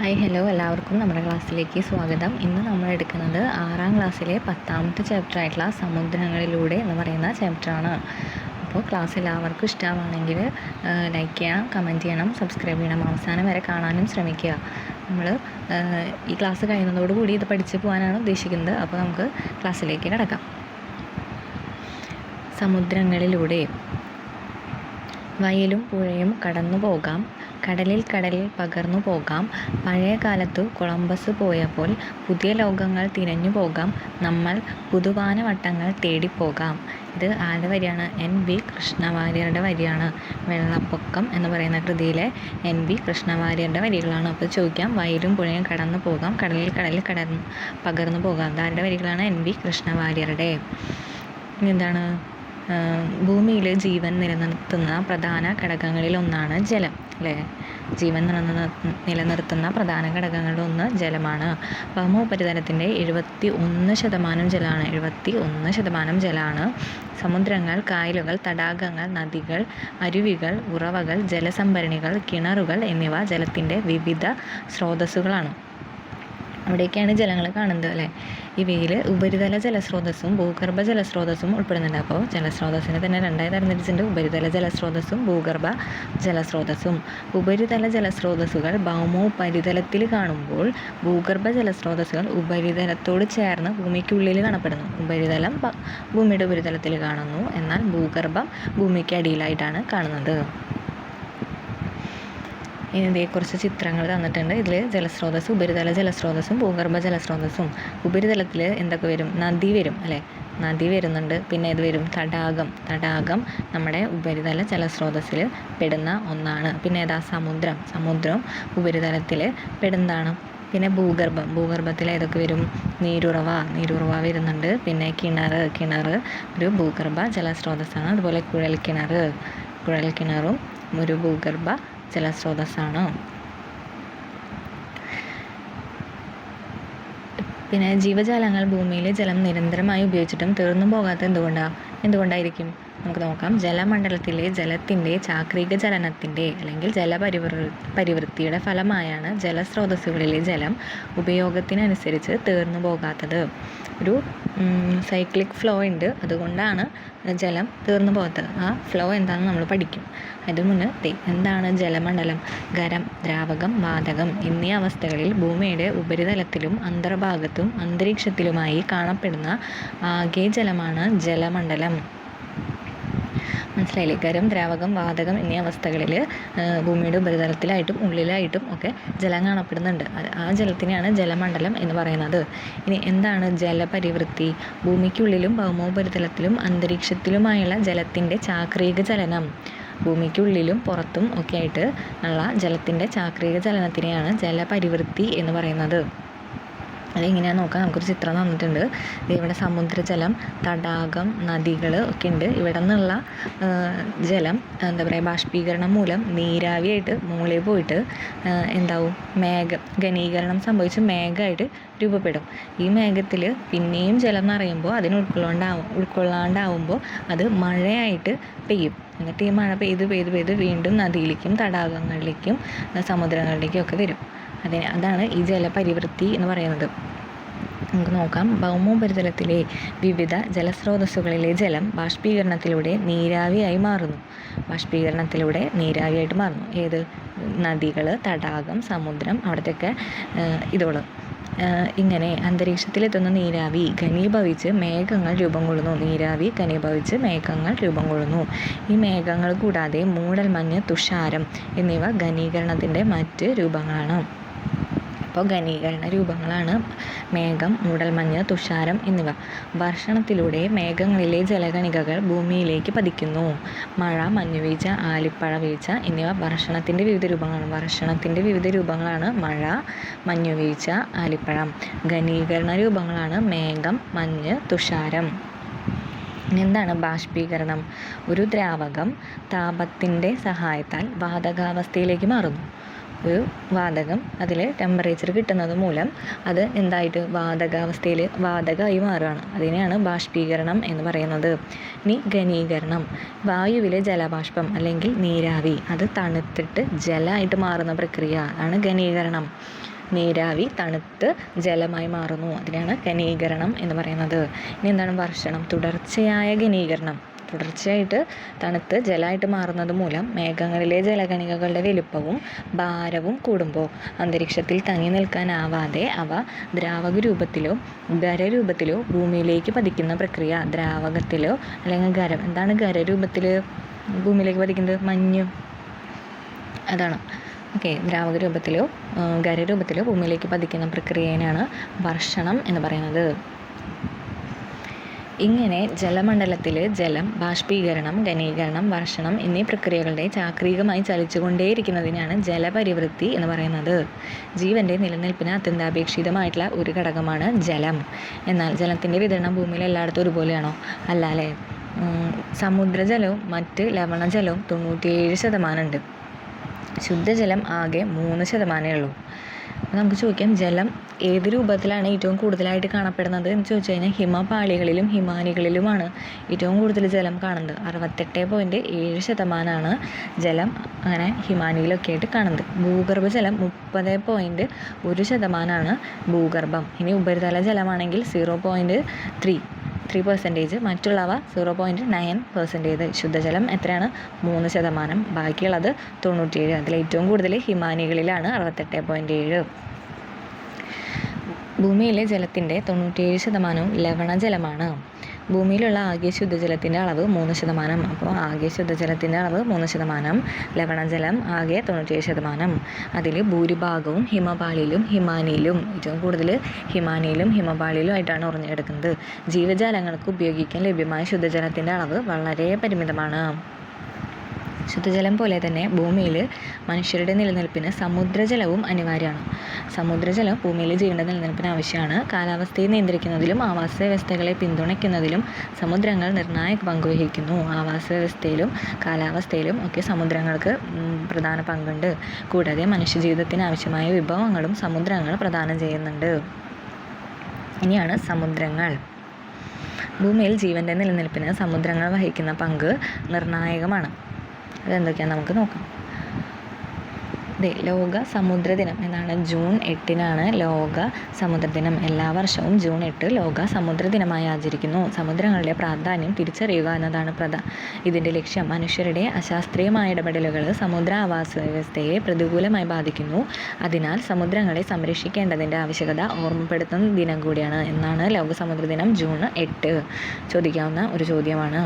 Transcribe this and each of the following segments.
Hi hello എല്ലാവർക്കും നമ്മുടെ ക്ലാസ്സിലേക്ക് സ്വാഗതം. ഇന്ന് നമ്മൾ എടുക്കുന്നത് 6ാം ക്ലാസ്സിലെ 10ാമത്തെ ചാപ്റ്റർ ആയിട്ടുള്ള സമുദ്രങ്ങളിലൂടെ എന്ന് പറയുന്ന ചാപ്റ്ററാണ്. അപ്പോൾ ക്ലാസ് എല്ലാവർക്കും ഇഷ്ടമാണെങ്കിൽ ലൈക്ക് ചെയ്യണം, കമൻറ്റ് ചെയ്യണം, സബ്സ്ക്രൈബ് ചെയ്യണം, അവസാനം വരെ കാണാനും ശ്രമിക്കുക. നമ്മൾ ഈ ക്ലാസ് കഴിയുന്നതോടുകൂടി ഇത് പഠിച്ച് പോകാനാണ് ഉദ്ദേശിക്കുന്നത്. അപ്പോൾ നമുക്ക് ക്ലാസ്സിലേക്ക് കിടക്കാം. സമുദ്രങ്ങളിലൂടെ വയലും പുഴയും കടന്നു പോകാം, കടലിൽ പകർന്നു പോകാം, പഴയ കാലത്തു കൊളംബസ് പോയപ്പോൾ പുതിയ ലോകങ്ങൾ തിരഞ്ഞു പോകാം, നമ്മൾ പുതുവാനവട്ടങ്ങൾ തേടിപ്പോകാം. ഇത് ആരുടെ വരിയാണ്? NV കൃഷ്ണവാര്യരുടെ വരിയാണ്. വെള്ളപ്പൊക്കം എന്ന് പറയുന്ന കൃതിയിലെ NV കൃഷ്ണവാര്യരുടെ വരികളാണ്. അപ്പോൾ ചോദിക്കാം, വയലും പുഴയും കടന്നു പോകാം, കടലിൽ കടന്നു പകർന്നു പോകാം. ഇതാരുടെ വരികളാണ്? NV കൃഷ്ണവാര്യരുടെ. എന്താണ്? ഭൂമിയിൽ ജീവൻ നിലനിർത്തുന്ന പ്രധാന ഘടകങ്ങളിലൊന്നാണ് ജലം, അല്ലേ? ജീവൻ നിലനിർത്തുന്ന പ്രധാന ഘടകങ്ങളിലൊന്ന് ജലമാണ്. ഭൗമോപരിതലത്തിൻ്റെ 71% ജലമാണ്. 71% ജലമാണ്. സമുദ്രങ്ങൾ, കായലുകൾ, തടാകങ്ങൾ, നദികൾ, അരുവികൾ, ഉറവകൾ, ജലസംഭരണികൾ, കിണറുകൾ എന്നിവ ജലത്തിൻ്റെ വിവിധ സ്രോതസ്സുകളാണ്. അവിടെയൊക്കെയാണ് ജലങ്ങൾ കാണുന്നത്, അല്ലേ? ഇവയിൽ ഉപരിതല ജലസ്രോതസ്സും ഭൂഗർഭ ജലസ്രോതസ്സും ഉൾപ്പെടുന്നുണ്ട്. അപ്പോൾ ജലസ്രോതസ്സിനെ തന്നെ രണ്ടായി തരംതിരിച്ചിട്ടുണ്ട്: ഉപരിതല ജലസ്രോതസ്സും ഭൂഗർഭ ജലസ്രോതസ്സും. ഉപരിതല ജലസ്രോതസ്സുകൾ ഭൗമോപരിതലത്തിൽ കാണുമ്പോൾ ഭൂഗർഭ ജലസ്രോതസ്സുകൾ ഉപരിതലത്തോട് ചേർന്ന് ഭൂമിക്കുള്ളിൽ കാണപ്പെടുന്നു. ഉപരിതലം ഭൂമിയുടെ ഉപരിതലത്തിൽ കാണുന്നു, എന്നാൽ ഭൂഗർഭം ഭൂമിക്ക് അടിയിലായിട്ടാണ് കാണുന്നത്. ഇതിനെക്കുറിച്ച് ചിത്രങ്ങൾ തന്നിട്ടുണ്ട്. ഇതിൽ ജലസ്രോതസ്സ്, ഉപരിതല ജലസ്രോതസ്സും ഭൂഗർഭ ജലസ്രോതസ്സും. ഉപരിതലത്തിൽ എന്തൊക്കെ വരും? നദി വരും, അല്ലേ? നദി വരുന്നുണ്ട്. പിന്നെ ഇത് വരും തടാകം നമ്മുടെ ഉപരിതല ജലസ്രോതസ്സിൽ പെടുന്ന ഒന്നാണ്. പിന്നെ ഏതാ? സമുദ്രം ഉപരിതലത്തിൽ പെടുന്നതാണ്. പിന്നെ ഭൂഗർഭത്തിൽ ഏതൊക്കെ വരും? നീരുറവ വരുന്നുണ്ട്. പിന്നെ കിണർ ഒരു ഭൂഗർഭ ജലസ്രോതസ്സാണ്. അതുപോലെ കുഴൽക്കിണറും ഒരു ഭൂഗർഭ ജലസ്രോതസ്സാണ്. പിന്നെ ജീവജാലങ്ങൾ ഭൂമിയിലെ ജലം നിരന്തരമായി ഉപയോഗിച്ചിട്ടും തീർന്നു പോകാത്ത എന്തുകൊണ്ടായിരിക്കും? നമുക്ക് നോക്കാം. ജലമണ്ഡലത്തിലെ ജലത്തിൻ്റെ ചാക്രിക ചലനത്തിൻ്റെ അല്ലെങ്കിൽ ജലപരിവൃത്തിയുടെ ഫലമായാണ് ജലസ്രോതസ്സുകളിലെ ജലം ഉപയോഗത്തിനനുസരിച്ച് തീർന്നു പോകാത്തത്. ഒരു സൈക്ലിക് ഫ്ലോ ഉണ്ട്, അതുകൊണ്ടാണ് ജലം തീർന്നു പോകാത്തത്. ആ ഫ്ലോ എന്താണെന്ന് നമ്മൾ പഠിക്കും. അതിന് മുന്നേ എന്താണ് ജലമണ്ഡലം? ഖരം, ദ്രാവകം, വാതകം എന്നീ അവസ്ഥകളിൽ ഭൂമിയുടെ ഉപരിതലത്തിലും അന്തർഭാഗത്തും അന്തരീക്ഷത്തിലുമായി കാണപ്പെടുന്ന ആകെ ജലമാണ് ജലമണ്ഡലം. മനസ്സിലായില്ലേ? ഖരം, ദ്രാവകം, വാതകം എന്നീ അവസ്ഥകളിൽ ഭൂമിയുടെ ഉപരിതലത്തിലായിട്ടും ഉള്ളിലായിട്ടും ഒക്കെ ജലം കാണപ്പെടുന്നുണ്ട്. ആ ജലത്തിനെയാണ് ജലമണ്ഡലം എന്ന് പറയുന്നത്. ഇനി എന്താണ് ജലപരിവൃത്തി? ഭൂമിക്കുള്ളിലും ഭൗമോപരിതലത്തിലും അന്തരീക്ഷത്തിലുമായുള്ള ജലത്തിൻ്റെ ചാക്രിക ചലനം. ഭൂമിക്കുള്ളിലും പുറത്തും ഒക്കെ ആയിട്ട് ഉള്ള ജലത്തിൻ്റെ ചാക്രിക ചലനത്തിനെയാണ് ജലപരിവൃത്തി എന്ന് പറയുന്നത്. അതെങ്ങനെയാണെന്ന് നോക്കാം. നമുക്കൊരു ചിത്രം തന്നിട്ടുണ്ട്. ഇവിടെ സമുദ്രജലം, തടാകം, നദികൾ ഒക്കെ ഉണ്ട്. ഇവിടെ നിന്നുള്ള ജലം ബാഷ്പീകരണം മൂലം നീരാവിയായിട്ട് മുകളിൽ പോയിട്ട് എന്താവും? ഘനീകരണം സംഭവിച്ച് മേഘമായിട്ട് രൂപപ്പെടും. ഈ മേഘത്തിൽ പിന്നെയും ജലം നിറയുമ്പോൾ അതിന് ഉൾക്കൊള്ളാണ്ടാവുമ്പോൾ അത് മഴയായിട്ട് പെയ്യും. എന്നിട്ട് ഈ മഴ പെയ്ത് വീണ്ടും നദിയിലേക്കും തടാകങ്ങളിലേക്കും സമുദ്രങ്ങളിലേക്കും ഒക്കെ വരും. അതാണ് ഈ ജലപരിവൃത്തി എന്ന് പറയുന്നത്. നമുക്ക് നോക്കാം. ഭൗമോപരിതലത്തിലെ വിവിധ ജലസ്രോതസ്സുകളിലെ ജലം ബാഷ്പീകരണത്തിലൂടെ നീരാവിയായിട്ട് മാറുന്നു. ഏത്? നദികൾ, തടാകം, സമുദ്രം, അവിടത്തെയൊക്കെ ഇതോളം. ഇങ്ങനെ അന്തരീക്ഷത്തിലെത്തുന്ന നീരാവി ഘനീഭവിച്ച് മേഘങ്ങൾ രൂപം കൊള്ളുന്നു. ഈ മേഘങ്ങൾ കൂടാതെ മൂടൽമഞ്ഞ്, തുഷാരം എന്നിവ ഘനീകരണത്തിൻ്റെ മറ്റ് രൂപങ്ങളാണ്. അപ്പോൾ ഘനീകരണ രൂപങ്ങളാണ് മേഘം, മൂടൽമഞ്ഞ്, തുഷാരം എന്നിവ. വർഷണത്തിലൂടെ മേഘങ്ങളിലെ ജലകണികകൾ ഭൂമിയിലേക്ക് പതിക്കുന്നു. മഴ, മഞ്ഞുവീഴ്ച, ആലിപ്പഴ വീഴ്ച എന്നിവ വർഷണത്തിൻ്റെ വിവിധ രൂപങ്ങളാണ് മഴ, മഞ്ഞുവീഴ്ച, ആലിപ്പഴം. ഘനീകരണ രൂപങ്ങളാണ് മേഘം, മഞ്ഞ്, തുഷാരം. എന്താണ് ബാഷ്പീകരണം? ഒരു ദ്രാവകം താപത്തിൻ്റെ സഹായത്താൽ വാതകാവസ്ഥയിലേക്ക് മാറുന്നു. ഒരു വാതകം അതിൽ ടെമ്പറേച്ചർ കിട്ടുന്നത് മൂലം അത് എന്തായിട്ട് വാതകാവസ്ഥയിൽ വാതകമായി മാറുകയാണ്. അതിനെയാണ് ബാഷ്പീകരണം എന്ന് പറയുന്നത്. ഇനി ഘനീകരണം, വായുവിലെ ജലബാഷ്പം അല്ലെങ്കിൽ നീരാവി അത് തണുത്തിട്ട് ജലമായിട്ട് മാറുന്ന പ്രക്രിയ ആണ് ഘനീകരണം. നീരാവി തണുത്ത് ജലമായി മാറുന്നു, അതിനാണ് ഘനീകരണം എന്ന് പറയുന്നത്. ഇനി എന്താണ് വർഷണം? തുടർച്ചയായ ഘനീകരണം. തുടർച്ചയായിട്ട് തണുത്ത് ജലമായിട്ട് മാറുന്നത് മൂലം മേഘങ്ങളിലെ ജലകണികകളുടെ വലുപ്പവും ഭാരവും കൂടുമ്പോൾ അന്തരീക്ഷത്തിൽ തങ്ങി നിൽക്കാനാവാതെ അവ ദ്രാവക രൂപത്തിലോ ഖരരൂപത്തിലോ ഭൂമിയിലേക്ക് പതിക്കുന്ന പ്രക്രിയ. ദ്രാവകത്തിലോ അല്ലെങ്കിൽ ഖരം. എന്താണ് ഖരരൂപത്തിൽ ഭൂമിയിലേക്ക് പതിക്കുന്നത്? മഞ്ഞ്, അതാണ്. ഓക്കെ, ദ്രാവക രൂപത്തിലോ ഖരരൂപത്തിലോ ഭൂമിയിലേക്ക് പതിക്കുന്ന പ്രക്രിയയാണ് വർഷണം എന്ന് പറയുന്നത്. ഇങ്ങനെ ജലമണ്ഡലത്തിൽ ജലം ബാഷ്പീകരണം, ഘനീകരണം, വർഷണം എന്നീ പ്രക്രിയകളുടെ ചാക്രികമായി ചലിച്ചുകൊണ്ടേയിരിക്കുന്നതിനാണ് ജലപരിവൃത്തി എന്ന് പറയുന്നത്. ജീവൻ്റെ നിലനിൽപ്പിന് അത്യന്താപേക്ഷിതമായിട്ടുള്ള ഒരു ഘടകമാണ് ജലം. എന്നാൽ ജലത്തിൻ്റെ വിതരണം ഭൂമിയിൽ എല്ലായിടത്തും ഒരുപോലെയാണോ? അല്ല അല്ലേ. സമുദ്രജലവും മറ്റ് ലവണജലവും 97% ഉണ്ട്. ശുദ്ധജലം ആകെ 3% ഉള്ളൂ. അപ്പോൾ നമുക്ക് ചോദിക്കാം, ജലം ഏത് രൂപത്തിലാണ് ഏറ്റവും കൂടുതലായിട്ട് കാണപ്പെടുന്നത് എന്ന് ചോദിച്ചു കഴിഞ്ഞാൽ ഹിമപാളികളിലും ഹിമാനികളിലുമാണ് ഏറ്റവും കൂടുതൽ ജലം കാണുന്നത്. 68.7% ജലം അങ്ങനെ ഹിമാനിയിലൊക്കെ ആയിട്ട് കാണുന്നത്. ഭൂഗർഭജലം 30.1% ഭൂഗർഭം. ഇനി ഉപരിതല ജലമാണെങ്കിൽ 0.3%, മറ്റുള്ളവ 0.9%. ശുദ്ധജലം എത്രയാണ്? 3%. ബാക്കിയുള്ളത് 97%. അതിൽ ഏറ്റവും കൂടുതൽ ഹിമാനികളിലാണ് 68.7%. ഭൂമിയിലെ ജലത്തിൻ്റെ 97% ലവണജലമാണ്. ഭൂമിയിലുള്ള ആകെ ശുദ്ധജലത്തിൻ്റെ അളവ് 3%. അപ്പോൾ ആകെ ശുദ്ധജലത്തിൻ്റെ അളവ് 3%, ലവണജലം ആകെ 97%. അതിൽ ഭൂരിഭാഗവും ഹിമപാളിയിലും ഹിമാനിയിലും, ഏറ്റവും കൂടുതൽ ഹിമാനിയിലും ഹിമപാളിയിലും ആയിട്ടാണ് ഉറഞ്ഞു കിടക്കുന്നത്. ജീവജാലങ്ങൾക്ക് ഉപയോഗിക്കാൻ ലഭ്യമായ ശുദ്ധജലത്തിൻ്റെ അളവ് വളരെ പരിമിതമാണ്. ശുദ്ധജലം പോലെ തന്നെ ഭൂമിയിൽ മനുഷ്യരുടെ നിലനിൽപ്പിന് സമുദ്രജലവും അനിവാര്യമാണ്. സമുദ്രജലം ഭൂമിയിലെ ജീവൻ്റെ നിലനിൽപ്പിന് ആവശ്യമാണ്. കാലാവസ്ഥയെ നിയന്ത്രിക്കുന്നതിലും ആവാസ വ്യവസ്ഥകളെ പിന്തുണയ്ക്കുന്നതിലും സമുദ്രങ്ങൾ നിർണായക പങ്ക് വഹിക്കുന്നു. ആവാസ വ്യവസ്ഥയിലും കാലാവസ്ഥയിലും ഒക്കെ സമുദ്രങ്ങൾക്ക് പ്രധാന പങ്കുണ്ട്. കൂടാതെ മനുഷ്യജീവിതത്തിന് ആവശ്യമായ വിഭവങ്ങളും സമുദ്രങ്ങൾ പ്രദാനം ചെയ്യുന്നുണ്ട്. ഇനിയാണ് സമുദ്രങ്ങൾ. ഭൂമിയിൽ ജീവൻ്റെ നിലനിൽപ്പിന് സമുദ്രങ്ങൾ വഹിക്കുന്ന പങ്ക് നിർണായകമാണ്. അതെന്തൊക്കെയാണെന്ന് നമുക്ക് നോക്കാം. ലോക സമുദ്രദിനം എന്നാണ്. ജൂൺ 8 ലോക സമുദ്രദിനം. എല്ലാ വർഷവും ജൂൺ 8 ലോക സമുദ്രദിനമായി ആചരിക്കുന്നു. സമുദ്രങ്ങളുടെ പ്രാധാന്യം തിരിച്ചറിയുക എന്നതാണ് ഇതിൻ്റെ ലക്ഷ്യം. മനുഷ്യരുടെ അശാസ്ത്രീയമായ ഇടപെടലുകൾ സമുദ്ര ആവാസ വ്യവസ്ഥയെ പ്രതികൂലമായി ബാധിക്കുന്നു. അതിനാൽ സമുദ്രങ്ങളെ സംരക്ഷിക്കേണ്ടതിൻ്റെ ആവശ്യകത ഓർമ്മപ്പെടുത്തുന്ന ദിനം കൂടിയാണ്. എന്നാണ് ലോക സമുദ്രദിനം ജൂൺ 8. ചോദിക്കാവുന്ന ഒരു ചോദ്യമാണ്.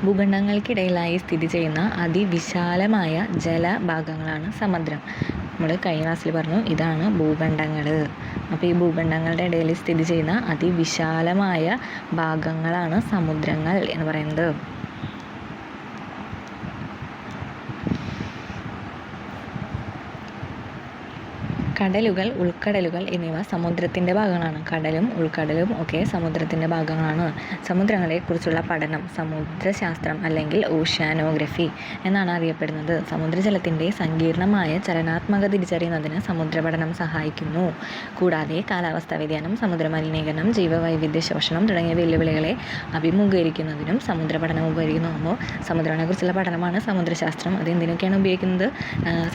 ഭൂഖണ്ഡങ്ങൾക്കിടയിലായി സ്ഥിതി ചെയ്യുന്ന അതിവിശാലമായ ജലഭാഗങ്ങളാണ് സമുദ്രം. നമ്മൾ കഴിഞ്ഞ ക്ലാസ്സിൽ പറഞ്ഞു, ഇതാണ് ഭൂഖണ്ഡങ്ങൾ. അപ്പോൾ ഈ ഭൂഖണ്ഡങ്ങളുടെ ഇടയിൽ സ്ഥിതി ചെയ്യുന്ന അതിവിശാലമായ ഭാഗങ്ങളാണ് സമുദ്രങ്ങൾ എന്ന് പറയുന്നത്. കടലുകൾ, ഉൾക്കടലുകൾ എന്നിവ സമുദ്രത്തിൻ്റെ ഭാഗങ്ങളാണ്. കടലും ഉൾക്കടലും ഒക്കെ സമുദ്രത്തിൻ്റെ ഭാഗങ്ങളാണ്. സമുദ്രങ്ങളെക്കുറിച്ചുള്ള പഠനം സമുദ്രശാസ്ത്രം അല്ലെങ്കിൽ ഓഷ്യാനോഗ്രഫി എന്നാണ് അറിയപ്പെടുന്നത്. സമുദ്രജലത്തിൻ്റെ സങ്കീർണമായ ചലനാത്മകത തിരിച്ചറിയുന്നതിന് സമുദ്രപഠനം സഹായിക്കുന്നു. കൂടാതെ കാലാവസ്ഥാ വ്യതിയാനം, സമുദ്രമലിനീകരണം, ജൈവവൈവിധ്യ ശോഷണം തുടങ്ങിയ വെല്ലുവിളികളെ അഭിമുഖീകരിക്കുന്നതിനും സമുദ്രപഠനം ഉപകരിക്കുന്നു. അപ്പോൾ സമുദ്രങ്ങളെക്കുറിച്ചുള്ള പഠനമാണ് സമുദ്രശാസ്ത്രം. അത് എന്തിനൊക്കെയാണ് ഉപയോഗിക്കുന്നത്?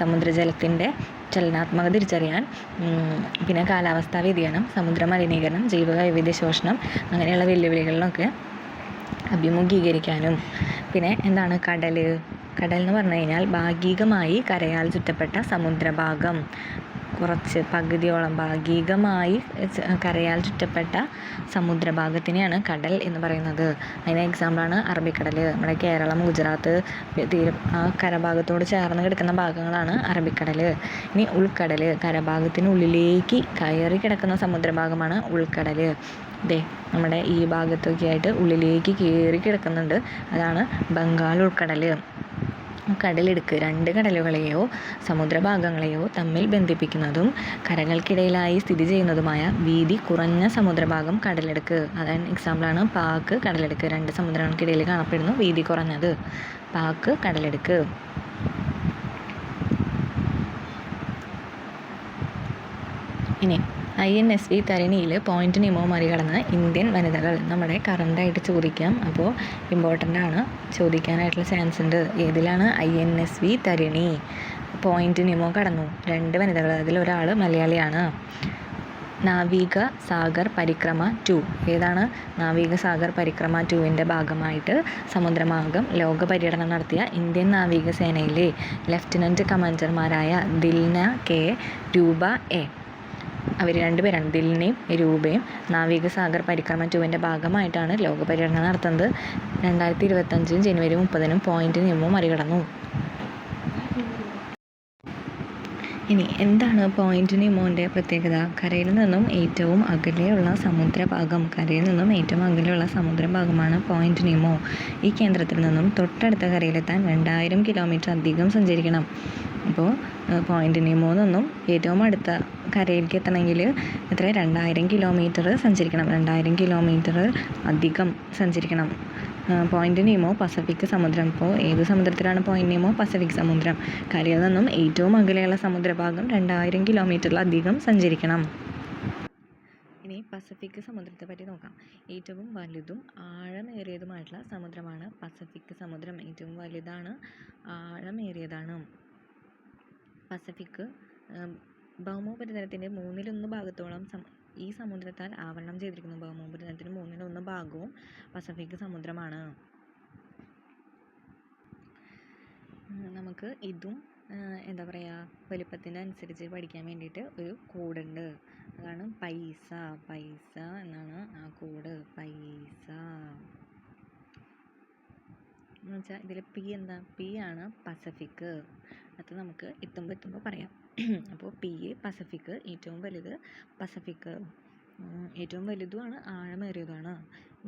സമുദ്രജലത്തിൻ്റെ ചലനാത്മകത തിരിച്ചറിയാൻ, പിന്നെ കാലാവസ്ഥാ വ്യതിയാനം, സമുദ്ര മലിനീകരണം, ജൈവവൈവിധ്യ ശോഷണം അങ്ങനെയുള്ള വെല്ലുവിളികളിലൊക്കെ അഭിമുഖീകരിക്കാനും. പിന്നെ എന്താണ് കടൽ? കടൽ എന്ന് പറഞ്ഞു കഴിഞ്ഞാൽ ഭാഗികമായി കരയാൽ ചുറ്റപ്പെട്ട സമുദ്രഭാഗം. കുറച്ച് പകുതിയോളം ഭാഗികമായി കരയാൽ ചുറ്റപ്പെട്ട സമുദ്രഭാഗത്തിനെയാണ് കടൽ എന്ന് പറയുന്നത്. അതിന് എക്സാമ്പിളാണ് അറബിക്കടൽ. നമ്മുടെ കേരളം, ഗുജറാത്ത് ആ കരഭാഗത്തോട് ചേർന്ന് കിടക്കുന്ന ഭാഗങ്ങളാണ് അറബിക്കടൽ. ഇനി ഉൾക്കടൽ, കരഭാഗത്തിനുള്ളിലേക്ക് കയറി കിടക്കുന്ന സമുദ്രഭാഗമാണ് ഉൾക്കടൽ. നമ്മുടെ ഈ ഭാഗത്തൊക്കെ ആയിട്ട് ഉള്ളിലേക്ക് കയറി കിടക്കുന്നുണ്ട്, അതാണ് ബംഗാൾ ഉൾക്കടൽ. കടലിടുക്ക് രണ്ട് കടലുകളെയോ സമുദ്രഭാഗങ്ങളെയോ തമ്മിൽ ബന്ധിപ്പിക്കുന്നതും കരകൾക്കിടയിലായി സ്ഥിതി ചെയ്യുന്നതുമായ വീതി കുറഞ്ഞ സമുദ്രഭാഗം കടലിടുക്ക്. അതാണ് എക്സാമ്പിളാണ് പാക്ക്, കടലിടുക്ക്. രണ്ട് സമുദ്രങ്ങൾക്കിടയിൽ കാണപ്പെടുന്നു വീതി കുറഞ്ഞത്. പാക്ക്, കടലിടുക്ക്. ഇനി INSV തരിണിയിൽ പോയിന്റ് നിമോ മറികടന്ന് ഇന്ത്യൻ വനിതകൾ നമ്മുടെ കറണ്ടായിട്ട് ചോദിക്കാം. അപ്പോൾ ഇമ്പോർട്ടൻ്റ് ആണ്, ചോദിക്കാനായിട്ടുള്ള ചാൻസ് ഉണ്ട്. ഏതിലാണ്? INSV തരിണി പോയിന്റ് നിമോ കടന്നു 2 വനിതകൾ, അതിലൊരാൾ മലയാളിയാണ്. നാവിക സാഗർ പരിക്രമ 2 ഏതാണ്? നാവിക സാഗർ പരിക്രമ 2ൻ്റെ ഭാഗമായിട്ട് സമുദ്രമാർഗം ലോക പര്യടനം നടത്തിയ ഇന്ത്യൻ നാവികസേനയിലെ ലഫ്റ്റനൻറ്റ് കമാൻഡർമാരായ ദിൽന കെ, രൂപ എ. അവർ 2 പേരാണ്, ദിൽനയും രൂപയും. നാവിക സാഗർ പരിക്രമ 2ൻ്റെ ഭാഗമായിട്ടാണ് ലോക പര്യടനം നടത്തുന്നത്. 2025 ജനുവരി 30 പോയിന്റ് നിയമം മറികടന്നു. ഇനി എന്താണ് പോയിന്റ് നിമോൻ്റെ പ്രത്യേകത? കരയിൽ നിന്നും ഏറ്റവും അകലെയുള്ള സമുദ്രഭാഗം, കരയിൽ നിന്നും ഏറ്റവും അകലെയുള്ള സമുദ്രഭാഗമാണ് പോയിന്റ് നിമോ. ഈ കേന്ദ്രത്തിൽ നിന്നും തൊട്ടടുത്ത കരയിലെത്താൻ 2000 കിലോമീറ്റർ അധികം സഞ്ചരിക്കണം. അപ്പോൾ പോയിന്റ് നിമോയിൽ നിന്നും ഏറ്റവും അടുത്ത കരയിലേക്ക് എത്തണമെങ്കിൽ എത്ര? 2000 കിലോമീറ്റർ സഞ്ചരിക്കണം. 2000 കിലോമീറ്റർ അധികം സഞ്ചരിക്കണം. പോയിന്റ് നിമോ പസഫിക് സമുദ്രം. ഇപ്പോൾ ഏത് സമുദ്രത്തിലാണ് പോയിന്റ് നിമോ? പസഫിക് സമുദ്രം. കരയിൽ നിന്നും ഏറ്റവും അകലെയുള്ള സമുദ്രഭാഗം 2000 കിലോമീറ്ററിലധികം സഞ്ചരിക്കണം. ഇനി പസഫിക് സമുദ്രത്തെ പറ്റി നോക്കാം. ഏറ്റവും വലുതും ആഴമേറിയതുമായിട്ടുള്ള സമുദ്രമാണ് പസഫിക് സമുദ്രം. ഏറ്റവും വലുതാണ്, ആഴമേറിയതാണ്. പസഫിക് ഭൗമോപരിതലത്തിൻ്റെ 1/3 ഭാഗത്തോളം ഈ സമുദ്രത്താൽ ആവരണം ചെയ്തിരിക്കുന്നു. ഭൗമോപരിതലത്തിൻ്റെ 1/3 ഭാഗവും പസഫിക് സമുദ്രമാണ്. നമുക്ക് ഇതും എന്താ പറയുക, വലിപ്പത്തിൻ്റെ അനുസരിച്ച് പഠിക്കാൻ വേണ്ടിയിട്ട് ഒരു കോഡുണ്ട്. അതാണ് പൈസ. പൈസ എന്നാണ് ആ കോഡ്. പൈസ എന്ന് വെച്ചാൽ ഇതിൽ പി എന്താ? പി ആണ് പസഫിക്. അത് നമുക്ക് എത്തുമ്പോൾ പറയാം. അപ്പോൾ പി പസഫിക്, ഏറ്റവും വലുത് പസഫിക്, ഏറ്റവും വലുതുമാണ്, ആഴമേറിയതുമാണ്.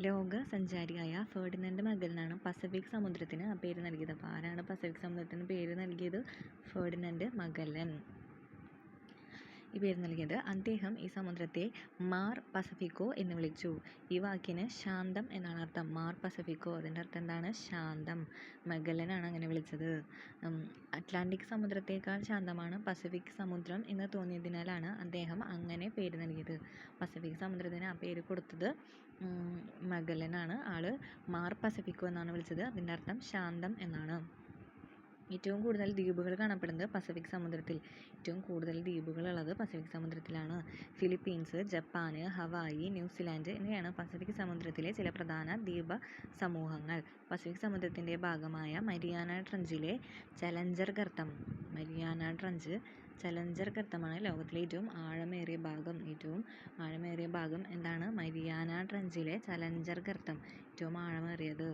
ലോക സഞ്ചാരിയായ ഫെർഡിനൻഡ് മഗല്ലനാണ് പസഫിക് സമുദ്രത്തിന് ആ പേര് നൽകിയത്. അപ്പോൾ ആരാണ് പസഫിക് സമുദ്രത്തിന് പേര് നൽകിയത്? ഫെർഡിനൻഡ് മഗല്ലൻ ഈ പേര് നൽകിയത്. അദ്ദേഹം ഈ സമുദ്രത്തെ മാർ പസഫിക്കോ എന്ന് വിളിച്ചു. ഈ വാക്കിന് ശാന്തം എന്നാണ് അർത്ഥം. മാർ പസഫിക്കോ, അതിൻ്റെ അർത്ഥം എന്താണ്? ശാന്തം. മഗല്ലനാണ് അങ്ങനെ വിളിച്ചത്. അറ്റ്ലാന്റിക് സമുദ്രത്തേക്കാൾ ശാന്തമാണ് പസഫിക് സമുദ്രം എന്ന് തോന്നിയതിനാലാണ് അദ്ദേഹം അങ്ങനെ പേര് നൽകിയത്. പസഫിക് സമുദ്രത്തിന് ആ പേര് കൊടുത്തത് മഗല്ലനാണ്. ആള് മാർ പസഫിക്കോ എന്നാണ് വിളിച്ചത്. അതിൻ്റെ അർത്ഥം ശാന്തം എന്നാണ്. ഏറ്റവും കൂടുതൽ ദ്വീപുകൾ കാണപ്പെടുന്നത് പസഫിക് സമുദ്രത്തിൽ. ഏറ്റവും കൂടുതൽ ദ്വീപുകളുള്ളത് പസഫിക് സമുദ്രത്തിലാണ്. ഫിലിപ്പീൻസ്, ജപ്പാൻ, ഹവായി, ന്യൂസിലാൻഡ് എന്നിവയാണ് പസഫിക് സമുദ്രത്തിലെ ചില പ്രധാന ദ്വീപ സമൂഹങ്ങൾ. പസഫിക് സമുദ്രത്തിൻ്റെ ഭാഗമായ മരിയാന ട്രഞ്ചിലെ ചലഞ്ചർ ഗർത്തം, മരിയാന ട്രഞ്ച് ചലഞ്ചർ ഗർത്തമാണ് ലോകത്തിലെ ഏറ്റവും ആഴമേറിയ ഭാഗം. ഏറ്റവും ആഴമേറിയ ഭാഗം എന്താണ്? മരിയാന ട്രഞ്ചിലെ ചലഞ്ചർ ഗർത്തം, ഏറ്റവും ആഴമേറിയത്.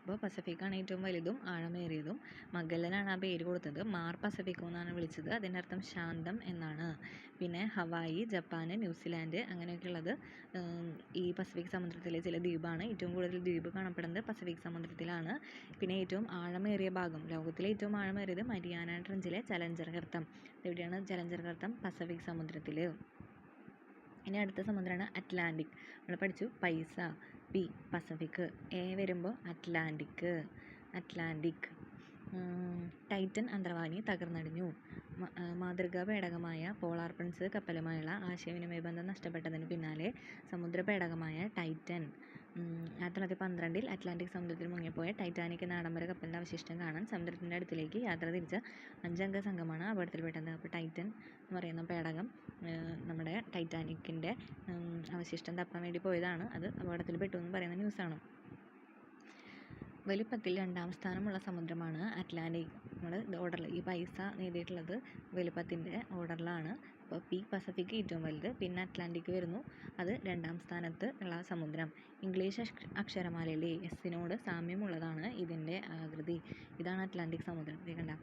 അപ്പോൾ പസഫിക്കാണ് ഏറ്റവും വലുതും ആഴമേറിയതും. മഗല്ലനാണ് ആ പേര് കൊടുത്തത്. മാർ പസഫിക്കോ എന്നാണ് വിളിച്ചത്. അതിൻ്റെ അർത്ഥം ശാന്തം എന്നാണ്. പിന്നെ ഹവായി, ജപ്പാൻ, ന്യൂസിലാൻഡ് അങ്ങനെയൊക്കെയുള്ളത് ഈ പസഫിക് സമുദ്രത്തിലെ ചില ദ്വീപാണ്. ഏറ്റവും കൂടുതൽ ദ്വീപ് കാണപ്പെടുന്നത് പസഫിക് സമുദ്രത്തിലാണ്. പിന്നെ ഏറ്റവും ആഴമേറിയ ഭാഗം, ലോകത്തിലെ ഏറ്റവും ആഴമേറിയത് മരിയാന ട്രഞ്ചിലെ ചലഞ്ചർ ഗർത്തം. എവിടെയാണ് ചലഞ്ചർ ഗർത്തം? പസഫിക് സമുദ്രത്തിൽ. ഇനി അടുത്ത സമുദ്രമാണ് അറ്റ്ലാന്റിക്. നമ്മൾ പഠിച്ചു പൈസ, പി പസഫിക്, എ വരുമ്പോൾ അറ്റ്ലാന്റിക്. ടൈറ്റൻ അന്തർവാഹിനി തകർന്നടിഞ്ഞു. മാതൃകാ പേടകമായ പോളാർ പ്രിൻസ് കപ്പലുമായുള്ള ആശയവിനിമയ ബന്ധം നഷ്ടപ്പെട്ടതിന് പിന്നാലെ സമുദ്ര പേടകമായ ടൈറ്റൻ 1912 അറ്റ്ലാന്റിക് സമുദ്രത്തിൽ മുങ്ങിപ്പോയ ടൈറ്റാനിക് എന്ന ആഡംബര കപ്പലിൻ്റെ അവശിഷ്ടം കാണാൻ സമുദ്രത്തിൻ്റെ അടുത്തേക്ക് യാത്ര തിരിച്ച 5-അംഗ സംഘമാണ് അപകടത്തിൽപ്പെട്ടത്. അപ്പോൾ ടൈറ്റൻ എന്ന് പറയുന്ന പേടകം നമ്മുടെ ടൈറ്റാനിക്കിൻ്റെ അവശിഷ്ടം തപ്പാൻ വേണ്ടി പോയതാണ്. അത് അപകടത്തിൽപ്പെട്ടു എന്ന് പറയുന്ന ന്യൂസാണ്. വലിപ്പത്തിൽ 2ാം സ്ഥാനമുള്ള സമുദ്രമാണ് അറ്റ്ലാന്റിക്. നമ്മൾ ഓർഡറിൽ ഈ പൈസ എഴുതിയിട്ടുള്ളത് വലിപ്പത്തിൻ്റെ ഓർഡറിലാണ്. അപ്പോൾ പി പസഫിക് ഏറ്റവും വലുത്, പിന്നെ അറ്റ്ലാന്റിക് വരുന്നു, അത് 2ാം സ്ഥാനത്ത് ഉള്ള സമുദ്രം. ഇംഗ്ലീഷ് അക്ഷരമാലയിലെ എസ്സിനോട് സാമ്യമുള്ളതാണ് ഇതിൻ്റെ ആകൃതി. ഇതാണ് അറ്റ്ലാന്റിക് സമുദ്രം. കണ്ട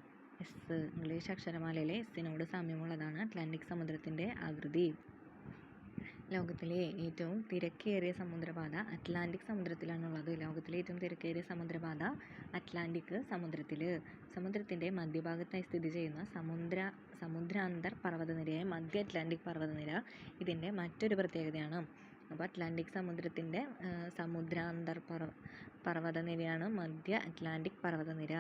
എസ്, ഇംഗ്ലീഷ് അക്ഷരമാലയിലെ എസ്സിനോട് സാമ്യമുള്ളതാണ് അറ്റ്ലാന്റിക് സമുദ്രത്തിൻ്റെ ആകൃതി. ലോകത്തിലെ ഏറ്റവും തിരക്കേറിയ സമുദ്രപാത അറ്റ്ലാന്റിക് സമുദ്രത്തിലാണുള്ളത്. ലോകത്തിലെ ഏറ്റവും തിരക്കേറിയ സമുദ്രപാത അറ്റ്ലാന്റിക് സമുദ്രത്തിൽ. സമുദ്രത്തിൻ്റെ മധ്യഭാഗത്തായി സ്ഥിതി ചെയ്യുന്ന സമുദ്രാന്തർ പർവ്വതനിരയായ മധ്യ അറ്റ്ലാന്റിക് പർവ്വതനിര ഇതിൻ്റെ മറ്റൊരു പ്രത്യേകതയാണ്. അപ്പോൾ അറ്റ്ലാന്റിക് സമുദ്രത്തിൻ്റെ സമുദ്രാന്തർ പർവ്വതനിരയാണ് മധ്യ അറ്റ്ലാന്റിക് പർവ്വതനിര.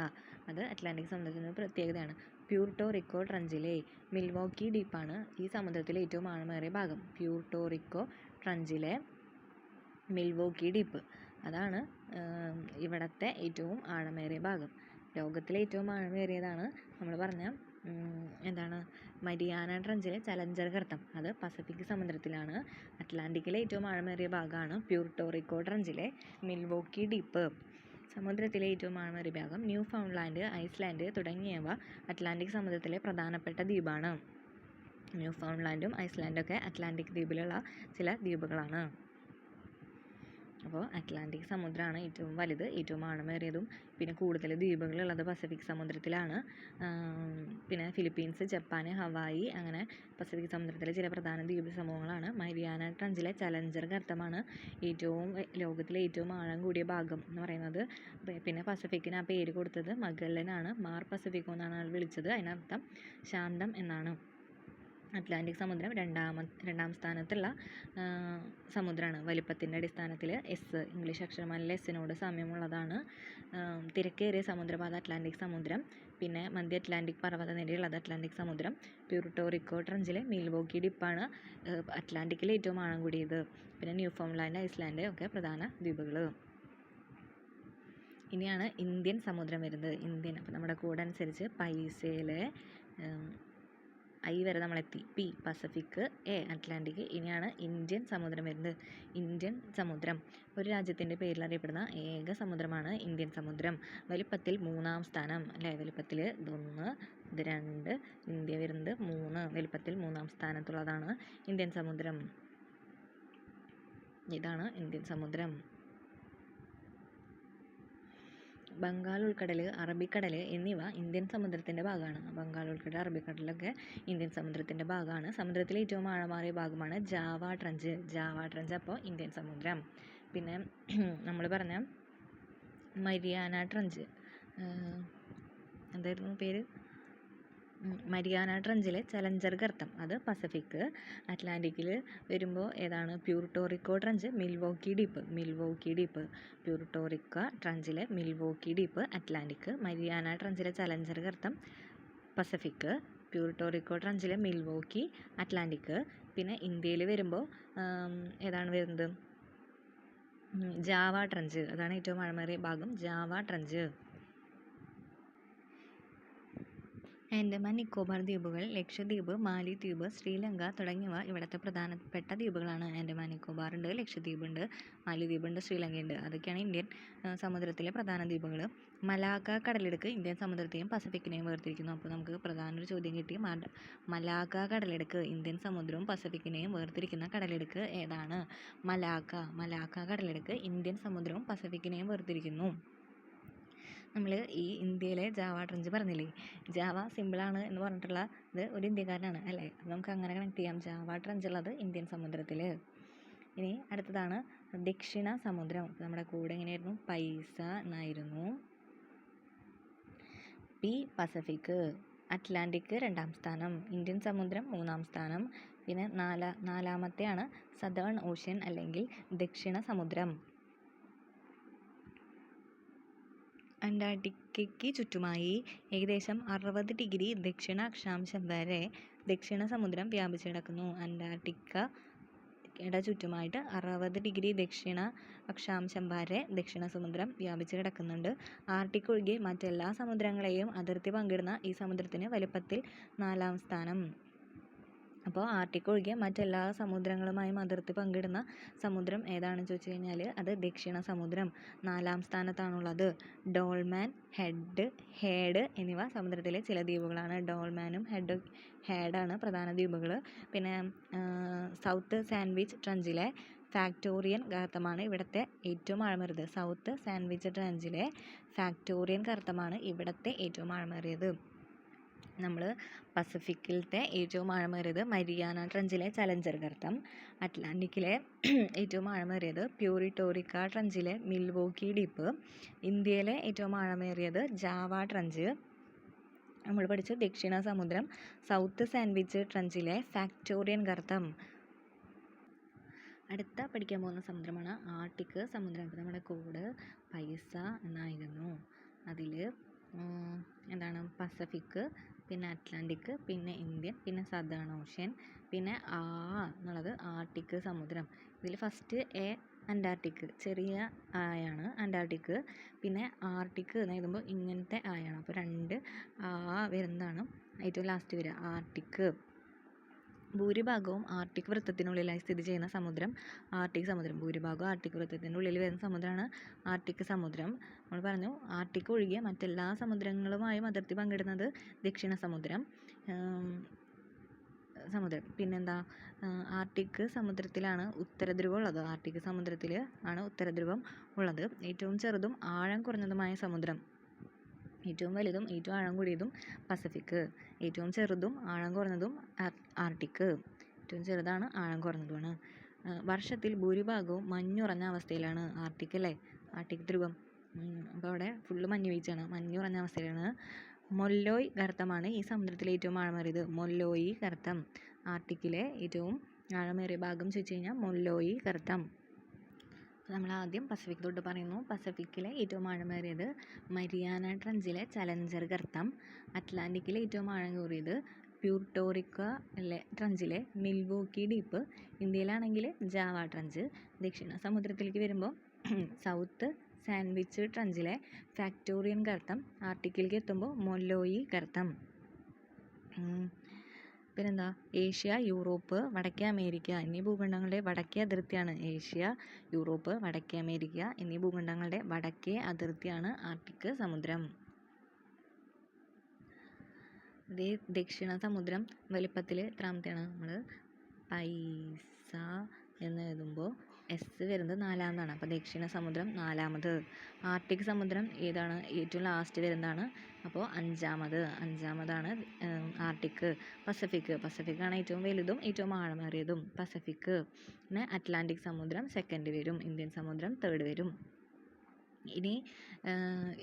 അത് അറ്റ്ലാന്റിക് സമുദ്രത്തിൻ്റെ പ്രത്യേകതയാണ്. പ്യൂർട്ടോ റിക്കോ ട്രഞ്ചിലെ മിൽവോക്കി ദ്വീപാണ് ഈ സമുദ്രത്തിലെ ഏറ്റവും ആഴമേറിയ ഭാഗം. പ്യൂർട്ടോ റിക്കോ ട്രഞ്ചിലെ മിൽവോക്കി ദ്വീപ് അതാണ് ഇവിടുത്തെ ഏറ്റവും ആഴമേറിയ ഭാഗം. ലോകത്തിലെ ഏറ്റവും ആഴമേറിയതാണ് നമ്മൾ പറഞ്ഞ മരിയാന ട്രഞ്ചിലെ ചലഞ്ചർ ഗർത്തം, അത് പസഫിക് സമുദ്രത്തിലാണ്. അറ്റ്ലാന്റിക്കിലെ ഏറ്റവും ആഴമേറിയ ഭാഗമാണ് പ്യൂർട്ടോ റിക്കോ ട്രഞ്ചിലെ മിൽവോക്കി ദ്വീപ്. സമുദ്രത്തിലെ ഏറ്റവും ആഴമേറിയ ഭാഗം ന്യൂ ഫൗണ്ട്ലാൻഡ്, ഐസ്ലാൻഡ് തുടങ്ങിയവ അറ്റ്ലാന്റിക് സമുദ്രത്തിലെ പ്രധാനപ്പെട്ട ദ്വീപാണ്. ന്യൂ ഫൗണ്ട്ലാൻഡും ഐസ്ലാൻഡും ഒക്കെ അറ്റ്ലാന്റിക് ദ്വീപിലുള്ള ചില ദ്വീപുകളാണ്. അപ്പോൾ അറ്റ്ലാന്റിക് സമുദ്രമാണ് ഏറ്റവും വലുത്, ഏറ്റവും ആഴമേറിയതും. പിന്നെ കൂടുതൽ ദ്വീപുകളുള്ളത് പസഫിക് സമുദ്രത്തിലാണ്. പിന്നെ ഫിലിപ്പീൻസ്, ജപ്പാൻ, ഹവായി അങ്ങനെ പസഫിക് സമുദ്രത്തിലെ ചില പ്രധാന ദ്വീപ് സമൂഹങ്ങളാണ്. മരിയാന ട്രഞ്ചിലെ ചലഞ്ചർ ഗർത്തമാണ് ലോകത്തിലെ ഏറ്റവും ആഴം കൂടിയ ഭാഗം എന്ന് പറയുന്നത്. പിന്നെ പസഫിക്കിന് ആ പേര് കൊടുത്തത് മഗല്ലനാണ്. മാർ പസഫിക്കോ എന്നാണ് ആൾ വിളിച്ചത്. അതിനർത്ഥം ശാന്തം എന്നാണ്. അറ്റ്ലാന്റിക് സമുദ്രം രണ്ടാം സ്ഥാനത്തുള്ള സമുദ്രമാണ്. വലിപ്പത്തിൻ്റെ അടിസ്ഥാനത്തിൽ എസ്, ഇംഗ്ലീഷ് അക്ഷരമാലയിലെ എസ്സിനോട് സാമ്യമുള്ളതാണ്. തിരക്കേറിയ സമുദ്രപാത അറ്റ്ലാന്റിക് സമുദ്രം. പിന്നെ മധ്യ അറ്റ്ലാന്റിക് പർവ്വതനിരയുള്ളത് അറ്റ്ലാന്റിക് സമുദ്രം. പ്യൂർട്ടോ റിക്കോ ട്രഞ്ചിലെ മിൽവോക്കി ദ്വീപാണ് അറ്റ്ലാന്റിക്കിലെ ഏറ്റവും ആഴം കൂടിയത്. പിന്നെ ന്യൂ ഫൗണ്ട്ലാൻഡ്, ഐസ്ലാൻഡ് ഒക്കെ പ്രധാന ദ്വീപുകൾ. ഇനിയാണ് ഇന്ത്യൻ സമുദ്രം വരുന്നത്. അപ്പോൾ നമ്മുടെ കോഡ് അനുസരിച്ച് പൈസയിലെ ഐ വരെ നമ്മളെത്തി. P Pacific, A Atlantic. ഇനിയാണ് ഇന്ത്യൻ സമുദ്രം വരുന്നത്. ഇന്ത്യൻ സമുദ്രം ഒരു രാജ്യത്തിൻ്റെ പേരിൽ അറിയപ്പെടുന്ന ഏക സമുദ്രമാണ് ഇന്ത്യൻ സമുദ്രം. വലിപ്പത്തിൽ 3-ാം സ്ഥാനം അല്ലേ? വലിപ്പത്തിൽ ഇത് 1, ഇത് 2, ഇന്ത്യ വരുന്നത് 3. വലിപ്പത്തിൽ 3-ാം സ്ഥാനത്തുള്ളതാണ് ഇന്ത്യൻ സമുദ്രം. ഇതാണ് ഇന്ത്യൻ സമുദ്രം. ബംഗാൾ ഉൾക്കടൽ, അറബിക്കടൽ എന്നിവ ഇന്ത്യൻ സമുദ്രത്തിൻ്റെ ഭാഗമാണ്. ബംഗാൾ ഉൾക്കടൽ, അറബിക്കടലൊക്കെ ഇന്ത്യൻ സമുദ്രത്തിൻ്റെ ഭാഗമാണ്. സമുദ്രത്തിലെ ഏറ്റവും ആഴമേറിയ ഭാഗമാണ് ജാവ ട്രഞ്ച്. അപ്പോൾ ഇന്ത്യൻ സമുദ്രം. പിന്നെ നമ്മൾ പറഞ്ഞ മരിയാന ട്രഞ്ച്, എന്തായിരുന്നു പേര്? മരിയാന ട്രഞ്ചിലെ ചലഞ്ചർ ഗർത്തം, അത് പസഫിക്. അറ്റ്ലാന്റിക്കിൽ വരുമ്പോൾ ഏതാണ്? പ്യൂർട്ടോ റിക്കോ ട്രഞ്ച്, മിൽവോക്കി ദ്വീപ്. പ്യൂർട്ടോ റിക്കോ ട്രഞ്ചിലെ മിൽവോക്കി ദ്വീപ് അറ്റ്ലാന്റിക്. മരിയാന ട്രഞ്ചിലെ ചലഞ്ചർ ഗർത്തം പസഫിക്. പ്യൂർട്ടോ റിക്കോ ട്രഞ്ചിലെ മിൽവോക്കി അറ്റ്ലാന്റിക്. പിന്നെ ഇന്ത്യയിൽ വരുമ്പോൾ ഏതാണ് വരുന്നത്? ജാവ ട്രഞ്ച്, അതാണ് ഏറ്റവും ആഴമേറിയ ഭാഗം, ജാവ ട്രഞ്ച്. ആൻഡമാൻ നിക്കോബാർ ദ്വീപുകൾ, ലക്ഷദ്വീപ്, മാലിദ്വീപ്, ശ്രീലങ്ക തുടങ്ങിയവ ഇവിടുത്തെ പ്രധാനപ്പെട്ട ദ്വീപുകളാണ്. ആൻഡമാൻ നിക്കോബാറുണ്ട്, ലക്ഷദ്വീപുണ്ട്, മാലിദ്വീപുണ്ട്, ശ്രീലങ്കയുണ്ട്. അതൊക്കെയാണ് ഇന്ത്യൻ സമുദ്രത്തിലെ പ്രധാന ദ്വീപുകൾ. മലാക്ക കടലിടുക്ക് ഇന്ത്യൻ സമുദ്രത്തെയും പസഫിക്കിനെയും വേർതിരിക്കുന്നു. അപ്പോൾ നമുക്ക് പ്രധാന ഒരു ചോദ്യം കിട്ടി. മലാക്ക കടലിടുക്ക് ഇന്ത്യൻ സമുദ്രവും പസഫിക്കിനെയും വേർതിരിക്കുന്ന കടലിടുക്ക് ഏതാണ്? മലാക്ക കടലിടുക്ക് ഇന്ത്യൻ സമുദ്രവും പസഫിക്കിനെയും വേർതിരിക്കുന്നു. നമ്മൾ ഈ ഇന്ത്യയിലെ ജാവ ട്രഞ്ച് പറഞ്ഞില്ലേ, ജാവ സിമ്പിളാണ് എന്ന് പറഞ്ഞിട്ടുള്ള ഇത് ഒരു ഇന്ത്യക്കാരനാണ് അല്ലേ? നമുക്ക് അങ്ങനെ കണക്ട് ചെയ്യാം. ജാവ ട്രഞ്ച് ഉള്ളത് ഇന്ത്യൻ സമുദ്രത്തിൽ. ഇനി അടുത്തതാണ് ദക്ഷിണ സമുദ്രം. നമ്മുടെ കൂടെ എങ്ങനെയായിരുന്നു? പൈസ എന്നായിരുന്നു. P Pacific. അറ്റ്ലാന്റിക് 2-ാം സ്ഥാനം. ഇന്ത്യൻ സമുദ്രം 3-ാം സ്ഥാനം. പിന്നെ നാലാമത്തെയാണ് സദേൺ ഓഷ്യൻ അല്ലെങ്കിൽ ദക്ഷിണ സമുദ്രം. അന്റാർട്ടിക്കയ്ക്ക് ചുറ്റുമായി ഏകദേശം 60 ഡിഗ്രി ദക്ഷിണ അക്ഷാംശം വരെ ദക്ഷിണ സമുദ്രം വ്യാപിച്ചു കിടക്കുന്നു. അന്റാർട്ടിക്കയുടെ ചുറ്റുമായിട്ട് 60 ഡിഗ്രി ദക്ഷിണ അക്ഷാംശം വരെ ദക്ഷിണ സമുദ്രം വ്യാപിച്ചു കിടക്കുന്നുണ്ട്. ആർട്ടിക് ഒഴികെ മറ്റെല്ലാ സമുദ്രങ്ങളെയും അതിർത്തി പങ്കിടുന്ന ഈ സമുദ്രത്തിന് വലുപ്പത്തിൽ 4-ാം സ്ഥാനം. അപ്പോൾ ആർട്ടിക് ഒഴികെ മറ്റെല്ലാ സമുദ്രങ്ങളുമായും അതിർത്തി പങ്കിടുന്ന സമുദ്രം ഏതാണെന്ന് ചോദിച്ചു കഴിഞ്ഞാൽ അത് ദക്ഷിണ സമുദ്രം 4-ാം സ്ഥാനത്താണുള്ളത്. ഡോൾമാൻ, ഹേഡ് എന്നിവ സമുദ്രത്തിലെ ചില ദ്വീപുകളാണ്. ഡോൾമാനും ഹേഡാണ് പ്രധാന ദ്വീപുകൾ. പിന്നെ സൗത്ത് സാൻഡ്വിച്ച് ട്രഞ്ചിലെ ഫാക്ടോറിയൻ ഗർത്തമാണ് ഇവിടുത്തെ ഏറ്റവും ആഴമേറിയത്. സൗത്ത് സാൻഡ്വിച്ച് ട്രഞ്ചിലെ ഫാക്ടോറിയൻ ഗർത്തമാണ് ഇവിടുത്തെ ഏറ്റവും ആഴമേറിയത്. നമ്മൾ പസഫിക്കിലത്തെ ഏറ്റവും ആഴമേറിയത് മരിയാന ട്രഞ്ചിലെ ചലഞ്ചർ ഗർത്തം. അറ്റ്ലാന്റിക്കിലെ ഏറ്റവും ആഴമേറിയത് പ്യൂർട്ടോ റിക്കോ ട്രഞ്ചിലെ മിൽവോക്കി ദ്വീപ്. ഇന്ത്യയിലെ ഏറ്റവും ആഴമേറിയത് ജാവ ട്രഞ്ച്. നമ്മൾ പഠിച്ച ദക്ഷിണ സമുദ്രം സൗത്ത് സാൻഡ്വിച്ച് ട്രഞ്ചിലെ ഫാക്ടോറിയൻ ഗർത്തം. അടുത്ത പഠിക്കാൻ പോകുന്ന സമുദ്രമാണ് ആർട്ടിക് സമുദ്രം. അപ്പോൾ നമ്മുടെ കോഡ് പൈസ എന്നായിരുന്നു. അതിൽ എന്താണ്? പസഫിക്, പിന്നെ അറ്റ്ലാന്റിക്, പിന്നെ ഇന്ത്യൻ, പിന്നെ സദേൺ ഓഷ്യൻ, പിന്നെ എന്നുള്ളത് ആർട്ടിക് സമുദ്രം. ഇതിൽ ഫസ്റ്റ് അന്റാർട്ടിക്, ചെറിയ ആയാണ് അന്റാർട്ടിക്. പിന്നെ ആർട്ടിക് എന്ന് എഴുതുമ്പോൾ ഇങ്ങനത്തെ ആയാണ്. അപ്പോൾ 2 വരുന്നതാണ് ഏറ്റവും ലാസ്റ്റ് വരിക, ആർട്ടിക്. ഭൂരിഭാഗവും ആർട്ടിക് വൃത്തത്തിനുള്ളിലായി സ്ഥിതി ചെയ്യുന്ന സമുദ്രം ആർട്ടിക് സമുദ്രം. ഭൂരിഭാഗവും ആർട്ടിക് വൃത്തത്തിനുള്ളിൽ വരുന്ന സമുദ്രമാണ് ആർട്ടിക് സമുദ്രം. നമ്മൾ പറഞ്ഞു ആർട്ടിക് ഒഴികെ മറ്റെല്ലാ സമുദ്രങ്ങളുമായും അതിർത്തി പങ്കിടുന്നത് ദക്ഷിണ സമുദ്രം. പിന്നെന്താ, ആർട്ടിക് സമുദ്രത്തിലാണ് ഉത്തരധ്രുവം ഉള്ളത്. ആർട്ടിക് സമുദ്രത്തിൽ ആണ് ഉത്തരധ്രുവം ഉള്ളത്. ഏറ്റവും ചെറുതും ആഴം കുറഞ്ഞതുമായ സമുദ്രം, ഏറ്റവും വലുതും ഏറ്റവും ആഴം കൂടിയതും പസഫിക്. ഏറ്റവും ചെറുതും ആഴം കുറഞ്ഞതും ആർട്ടിക്. ഏറ്റവും ചെറുതാണ്, ആഴം കുറഞ്ഞതുമാണ്. വർഷത്തിൽ ഭൂരിഭാഗവും മഞ്ഞുറഞ്ഞ അവസ്ഥയിലാണ്. ആർട്ടിക് അല്ലേ, ആർട്ടിക് ധ്രുവം. അപ്പോൾ അവിടെ ഫുള്ള് മഞ്ഞ് വീഴ്ചയാണ്, മഞ്ഞുറഞ്ഞ അവസ്ഥയിലാണ്. മൊല്ലോയ് ഗർത്തമാണ് ഈ സമുദ്രത്തിലെ ഏറ്റവും ആഴമേറിയത്. മൊല്ലോയ് ഗർത്തം, ആർട്ടിക്കിലെ ഏറ്റവും ആഴമേറിയ ഭാഗം ചോദിച്ചു കഴിഞ്ഞാൽ മൊല്ലോയ് ഗർത്തം. നമ്മൾ ആദ്യം പസഫിക് തൊട്ട് പറയുന്നു. പസഫിക്കിലെ ഏറ്റവും ആഴമേറിയത് മരിയാന ട്രഞ്ചിലെ ചലഞ്ചർ ഗർത്തം. അറ്റ്ലാന്റിക്കിലെ ഏറ്റവും ആഴം കൂറിയത് പ്യൂർട്ടോറിക്കയിലെ ട്രഞ്ചിലെ മിൽവോക്കി ഡീപ്പ്. ഇന്ത്യയിലാണെങ്കിൽ ജാവ ട്രഞ്ച്. ദക്ഷിണ സമുദ്രത്തിലേക്ക് വരുമ്പോൾ സൗത്ത് സാൻഡ്വിച്ച് ട്രഞ്ചിലെ ഫാക്ടോറിയൻ ഗർത്തം. ആർട്ടിക്കിലേക്ക് എത്തുമ്പോൾ മൊല്ലോയി ഗർത്തം. പിന്നെന്താ, ഏഷ്യ, യൂറോപ്പ്, വടക്കേ അമേരിക്ക എന്നീ ഭൂഖണ്ഡങ്ങളുടെ വടക്കേ അതിർത്തിയാണ് ഏഷ്യ, യൂറോപ്പ്, വടക്കേ അമേരിക്ക എന്നീ ഭൂഖണ്ഡങ്ങളുടെ വടക്കേ അതിർത്തിയാണ് ആർട്ടിക് സമുദ്രം. ദക്ഷിണ സമുദ്രം വലിപ്പത്തിൽ എത്രാമത്തെയാണ്? നമ്മൾ പൈസ എന്ന് എഴുതുമ്പോൾ എസ് വരുന്നത് 4ാമതാണ്. അപ്പോൾ ദക്ഷിണ സമുദ്രം 4ാമത്. ആർട്ടിക് സമുദ്രം ഏതാണ്? ഏറ്റവും ലാസ്റ്റ് വരുന്നതാണ്. അപ്പോൾ 5ാമതാണ് ആർട്ടിക്. പസഫിക്കാണ് ഏറ്റവും വലുതും ഏറ്റവും ആഴമേറിയതും പസഫിക്. പിന്നെ അറ്റ്ലാന്റിക് സമുദ്രം സെക്കൻഡ് വരും, ഇന്ത്യൻ സമുദ്രം തേർഡ് വരും. ഇനി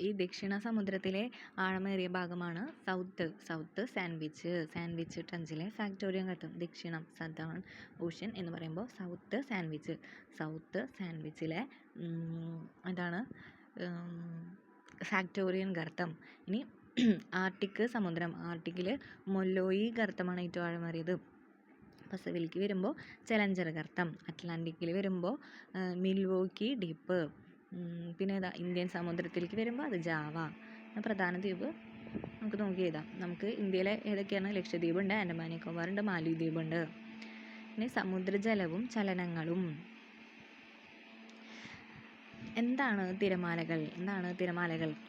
ഈ ദക്ഷിണ സമുദ്രത്തിലെ ആഴമേറിയ ഭാഗമാണ് സൗത്ത് സാൻഡ്വിച്ച് ട്രഞ്ചിലെ ഫാക്ടോറിയൻ ഗർത്തം. ദക്ഷിണം സദേൺ ഓഷ്യൻ എന്ന് പറയുമ്പോൾ സൗത്ത് സാൻഡ്വിച്ചിലെ എന്താണ് ഫാക്ടോറിയൻ ഗർത്തം. ഇനി ആർട്ടിക് സമുദ്രം, ആർട്ടിക്കിൽ മൊല്ലോയി ഗർത്തമാണ് ഏറ്റവും ആഴമേറിയത്. പസഫിക്കിലേക്ക് വരുമ്പോൾ ചലഞ്ചർ ഗർത്തം. അറ്റ്ലാന്റിക്കിൽ വരുമ്പോൾ മിൽവോക്കി ഡീപ്പ്. പിന്നെ ഇന്ത്യൻ സമുദ്രത്തിലേക്ക് വരുമ്പോൾ അത് ജാവ. പ്രധാന ദ്വീപ് നമുക്ക് നോക്കി എഴുതാം. നമുക്ക് ഇന്ത്യയിലെ ഏതൊക്കെയാണ്? ലക്ഷദ്വീപ് ഉണ്ട്, ആൻഡമാൻ നിക്കോബാർ ഉണ്ട്, മാലിദ്വീപ് ഉണ്ട്. പിന്നെ സമുദ്രജലവും ചലനങ്ങളും. എന്താണ് തിരമാലകൾ?